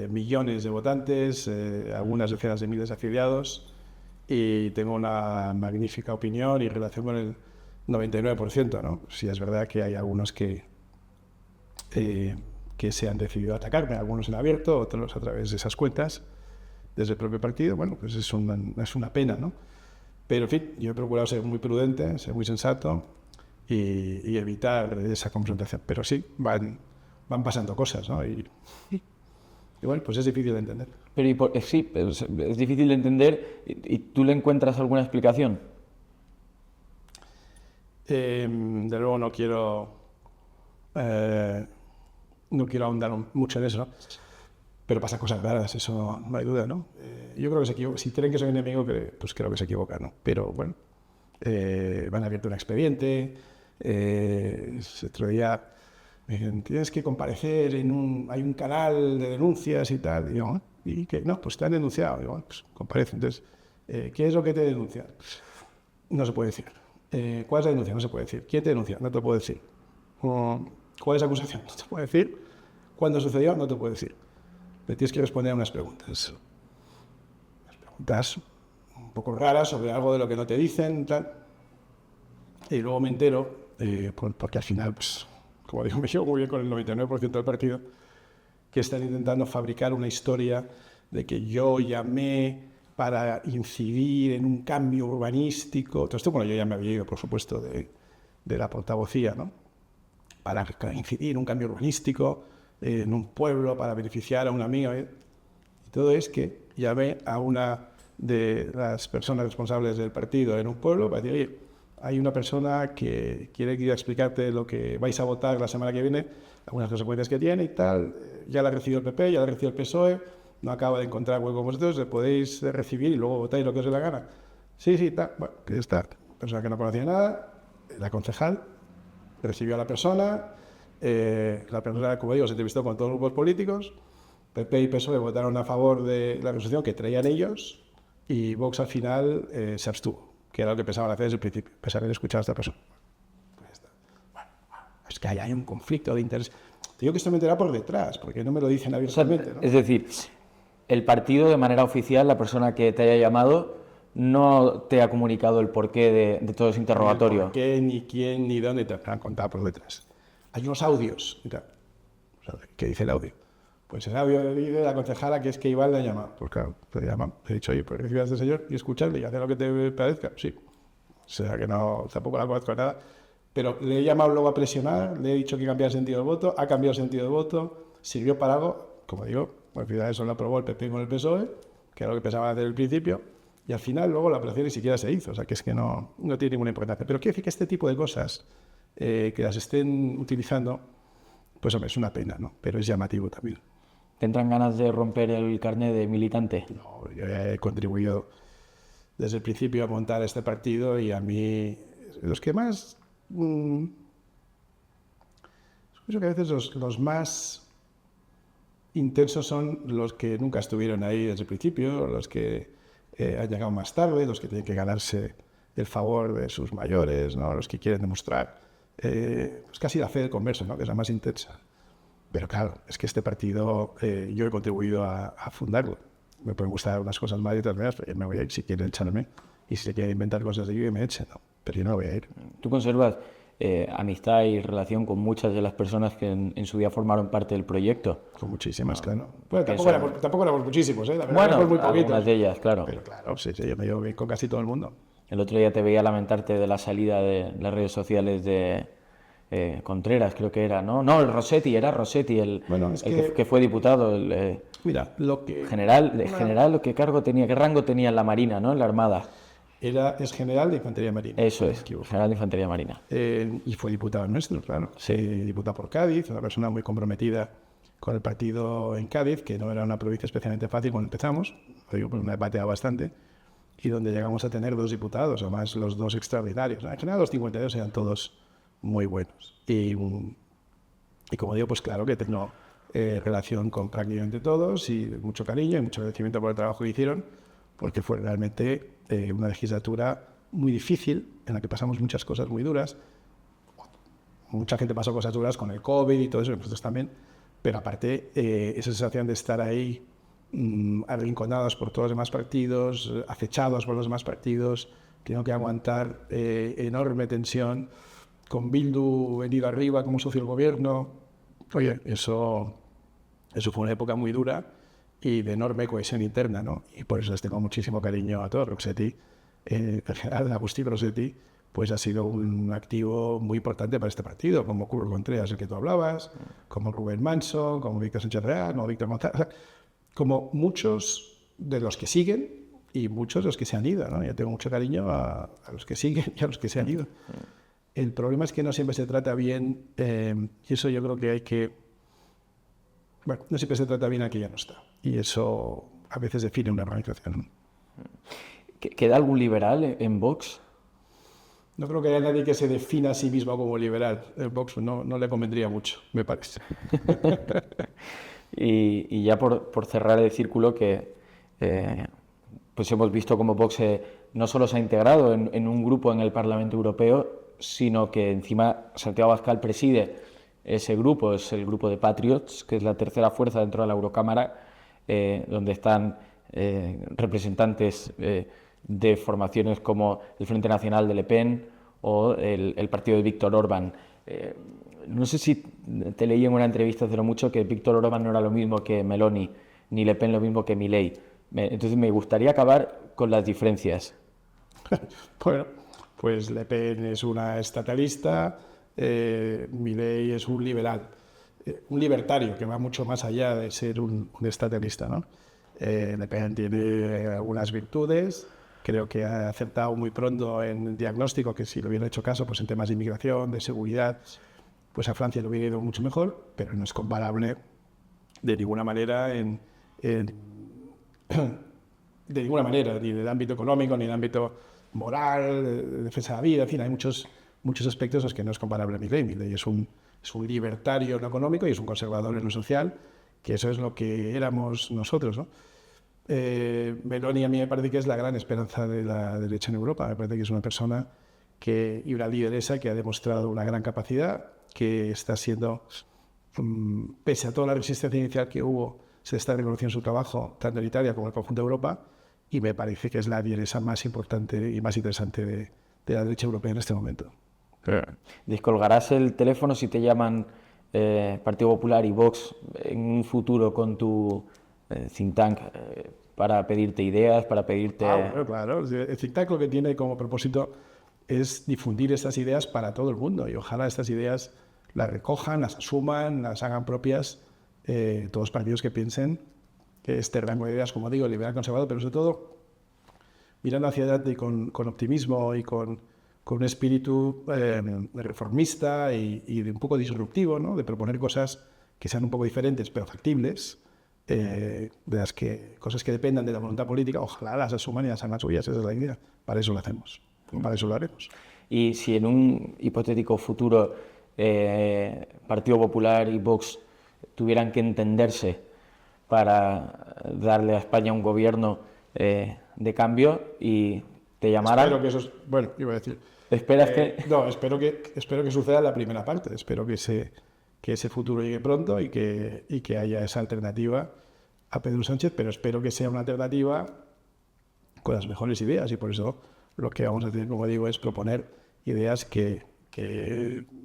Speaker 2: millones de votantes, algunas decenas de miles de afiliados, y tengo una magnífica opinión y relación con el 99%, ¿no? Sí es verdad que hay algunos que se han decidido atacarme, algunos en abierto, otros a través de esas cuentas, desde el propio partido. Bueno, pues es una pena, ¿no? Pero en fin, yo he procurado ser muy prudente, ser muy sensato y evitar esa confrontación. Pero sí, van pasando cosas, ¿no? Y bueno, pues es difícil de entender.
Speaker 1: Pero sí, es difícil de entender. ¿Y tú le encuentras alguna explicación?
Speaker 2: De luego no quiero ahondar mucho en eso, ¿no? Pero pasan cosas raras, eso no hay duda, ¿no? Yo creo que se equivoca. Si creen que soy enemigo, pues creo que se equivocan, ¿no? Pero bueno, van a abierto un expediente. Otro día me dicen, tienes que comparecer hay un canal de denuncias y tal. Y digo, ¿y qué? No, pues te han denunciado. Y digo, pues comparece. Entonces, ¿qué es lo que te denuncia? No se puede decir. ¿Cuál es la denuncia? No se puede decir. ¿Quién te denuncia? No te lo puedo decir. ¿Cuál es la acusación? No te puedo decir. ¿Cuándo sucedió? No te puedo decir. Me tienes que responder a unas preguntas. Unas preguntas un poco raras sobre algo de lo que no te dicen, tal. Y luego me entero porque al final, pues, como digo, me llevo muy bien con el 99% del partido, que están intentando fabricar una historia de que yo llamé para incidir en un cambio urbanístico. Todo esto, bueno, yo ya me había ido, por supuesto, de la portavocía, ¿no? Para incidir en un cambio urbanístico en un pueblo, para beneficiar a una amiga. Y todo es que llamé a una de las personas responsables del partido en un pueblo para decir, oye, hay una persona que quiere ir a explicarte lo que vais a votar la semana que viene, algunas consecuencias que tiene y tal. Ya la ha recibido el PP, ya la ha recibido el PSOE, no acaba de encontrar hueco con vosotros, le podéis recibir y luego votáis lo que os dé la gana. Sí, tal. Bueno, que esta persona que no conocía nada, la concejal, recibió a la persona, como digo, se entrevistó con todos los grupos políticos, PP y PSOE votaron a favor de la resolución que traían ellos y Vox al final se abstuvo, que era lo que pensaban hacer desde el principio, a pesar de escuchar a esta persona. Pues bueno, es que hay un conflicto de interés. Te digo que esto me enterará por detrás, porque no me lo dicen abiertamente, ¿no?
Speaker 1: Es decir, el partido, de manera oficial, la persona que te haya llamado, no te ha comunicado el porqué de todo ese interrogatorio.
Speaker 2: Ni por qué, ni quién, ni dónde, te han contado por detrás. Hay unos audios, y tal. O sea, ¿qué dice el audio? Pues el audio de la concejala que es que Iván le ha llamado. Pues claro, le llama. He dicho, oye, pues recibe a este señor y escucharle y hacer lo que te parezca. Sí. O sea, que no, tampoco la conozco nada. Pero le he llamado luego a presionar, le he dicho que cambiara el sentido del voto, ha cambiado el sentido del voto, sirvió para algo, como digo, al final eso lo aprobó el PP con el PSOE, que era lo que pensaban hacer al principio, y al final luego la operación ni siquiera se hizo, o sea, que es que no tiene ninguna importancia. Pero quiero decir que este tipo de cosas, que las estén utilizando, pues hombre, es una pena, ¿no? Pero es llamativo también.
Speaker 1: ¿Tendrán ganas de romper el carnet de militante?
Speaker 2: No, yo he contribuido desde el principio a montar este partido y a mí, los que más... Escucho que a veces los más intensos son los que nunca estuvieron ahí desde el principio, los que han llegado más tarde, los que tienen que ganarse el favor de sus mayores, ¿no? Los que quieren demostrar pues casi la fe del converso, ¿no? Que es la más intensa. Pero claro, es que este partido yo he contribuido a fundarlo. Me pueden gustar unas cosas más y otras menos, pero yo me voy a ir si quieren echarme. Y si se quieren inventar cosas de ello, que me echen, ¿no? Pero yo no voy a ir.
Speaker 1: ¿Tú conservas amistad y relación con muchas de las personas que en su día formaron parte del proyecto?
Speaker 2: Con muchísimas, claro. Bueno, tampoco éramos muchísimos, ¿eh? La verdad,
Speaker 1: bueno,
Speaker 2: muy poquitos.
Speaker 1: algunas de ellas, claro.
Speaker 2: Pero claro, sí, yo me llevo bien con casi todo el mundo.
Speaker 1: El otro día te veía lamentarte de la salida de las redes sociales de Contreras, creo que era, ¿no? No, era Rossetti, el que fue diputado.
Speaker 2: Mira, lo que...
Speaker 1: General, ¿qué cargo tenía? ¿Qué rango tenía en la Marina, ¿no? En la Armada.
Speaker 2: Es general de Infantería Marina.
Speaker 1: Eso es, general de Infantería Marina.
Speaker 2: Y fue diputado nuestro, claro. Sí, diputado por Cádiz, una persona muy comprometida con el partido en Cádiz, que no era una provincia especialmente fácil cuando empezamos, lo digo porque me he pateado bastante, y donde llegamos a tener 2 diputados, además los 2 extraordinarios. En general los 52 eran todos muy buenos. Y como digo, pues claro que tengo relación con prácticamente todos y mucho cariño y mucho agradecimiento por el trabajo que hicieron, porque fue realmente una legislatura muy difícil, en la que pasamos muchas cosas muy duras. Mucha gente pasó cosas duras con el COVID y todo eso, nosotros también, pero aparte esa sensación de estar ahí arrinconados por todos los demás partidos, acechados por los demás partidos, teniendo que aguantar enorme tensión, con Bildu venido arriba como socio del gobierno. Oye, eso fue una época muy dura y de enorme cohesión interna, ¿no? Y por eso les tengo muchísimo cariño a todos. Rossetti, el general Agustín Rossetti, pues ha sido un activo muy importante para este partido, como Curro Contreras, el que tú hablabas, como Rubén Manso, como Víctor Sánchez Real, como Víctor González, como muchos de los que siguen y muchos de los que se han ido, ¿no? Yo tengo mucho cariño a los que siguen y a los que se han ido. El problema es que no siempre se trata bien, y eso yo creo que hay que... Bueno, no siempre se trata bien a que ya no está. Y eso a veces define una organización.
Speaker 1: ¿Queda algún liberal en Vox?
Speaker 2: No creo que haya nadie que se defina a sí mismo como liberal. El Vox no le convendría mucho, me parece.
Speaker 1: y ya por cerrar el círculo, que pues hemos visto cómo Vox no solo se ha integrado en un grupo en el Parlamento Europeo, sino que encima Santiago Abascal preside ese grupo, es el grupo de Patriots, que es la tercera fuerza dentro de la Eurocámara, donde están representantes de formaciones como el Frente Nacional de Le Pen o el partido de Víctor Orbán. No sé si te leí en una entrevista hace no mucho que Víctor Orbán no era lo mismo que Meloni, ni Le Pen lo mismo que Milei. Entonces me gustaría acabar con las diferencias.
Speaker 2: Bueno, pues Le Pen es una estatalista, Milei es un liberal, un libertario que va mucho más allá de ser un estatalista, ¿no? Le Pen tiene algunas virtudes, creo que ha acertado muy pronto en el diagnóstico, que si le hubiera hecho caso pues en temas de inmigración, de seguridad, pues a Francia le hubiera ido mucho mejor, pero no es comparable de ninguna manera de ninguna manera, ni en el ámbito económico, ni en el ámbito moral, de defensa de la vida, en fin, hay muchos aspectos en los que no es comparable a Milei. Milei es un libertario en lo económico y es un conservador en lo social, que eso es lo que éramos nosotros, ¿no? Meloni a mí me parece que es la gran esperanza de la derecha en Europa. Me parece que es una persona y una lideresa que ha demostrado una gran capacidad, que está siendo, pese a toda la resistencia inicial que hubo, se está reconociendo su trabajo tanto en Italia como en el conjunto de Europa, y me parece que es la lideresa más importante y más interesante de la derecha europea en este momento.
Speaker 1: ¿Descolgarás el teléfono si te llaman Partido Popular y Vox en un futuro con tu think tank para pedirte ideas, para pedirte...?
Speaker 2: Bueno, claro. El think tank lo que tiene como propósito es difundir estas ideas para todo el mundo, y ojalá estas ideas las recojan, las asuman, las hagan propias todos los partidos que piensen que este rango de ideas, como digo, liberal, conservador, pero sobre todo mirando hacia adelante con optimismo y con un espíritu reformista y de un poco disruptivo, ¿no? De proponer cosas que sean un poco diferentes pero factibles, de las que cosas que dependan de la voluntad política, ojalá las asuman y las hagan suyas. Esa es la idea. Para eso lo hacemos, para eso lo haremos.
Speaker 1: Y si en un hipotético futuro Partido Popular y Vox tuvieran que entenderse para darle a España un gobierno de cambio y te llamaran...
Speaker 2: Espero que eso bueno, iba a decir...
Speaker 1: ¿Esperas que...?
Speaker 2: No, espero que suceda la primera parte. Espero que ese futuro llegue pronto y que haya esa alternativa a Pedro Sánchez, pero espero que sea una alternativa con las mejores ideas, y por eso lo que vamos a hacer, como digo, es proponer ideas que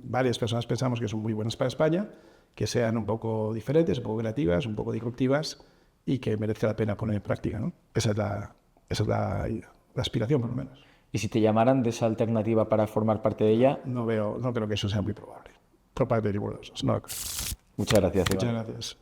Speaker 2: varias personas pensamos que son muy buenas para España, que sean un poco diferentes, un poco creativas, un poco disruptivas y que merezca la pena poner en práctica, ¿no? Esa es la aspiración, por lo menos.
Speaker 1: ¿Y si te llamaran de esa alternativa para formar parte de ella?
Speaker 2: No creo que eso sea muy probable por parte de ninguno de esos. No.
Speaker 1: Muchas gracias,
Speaker 2: Muchas
Speaker 1: Iván.
Speaker 2: gracias.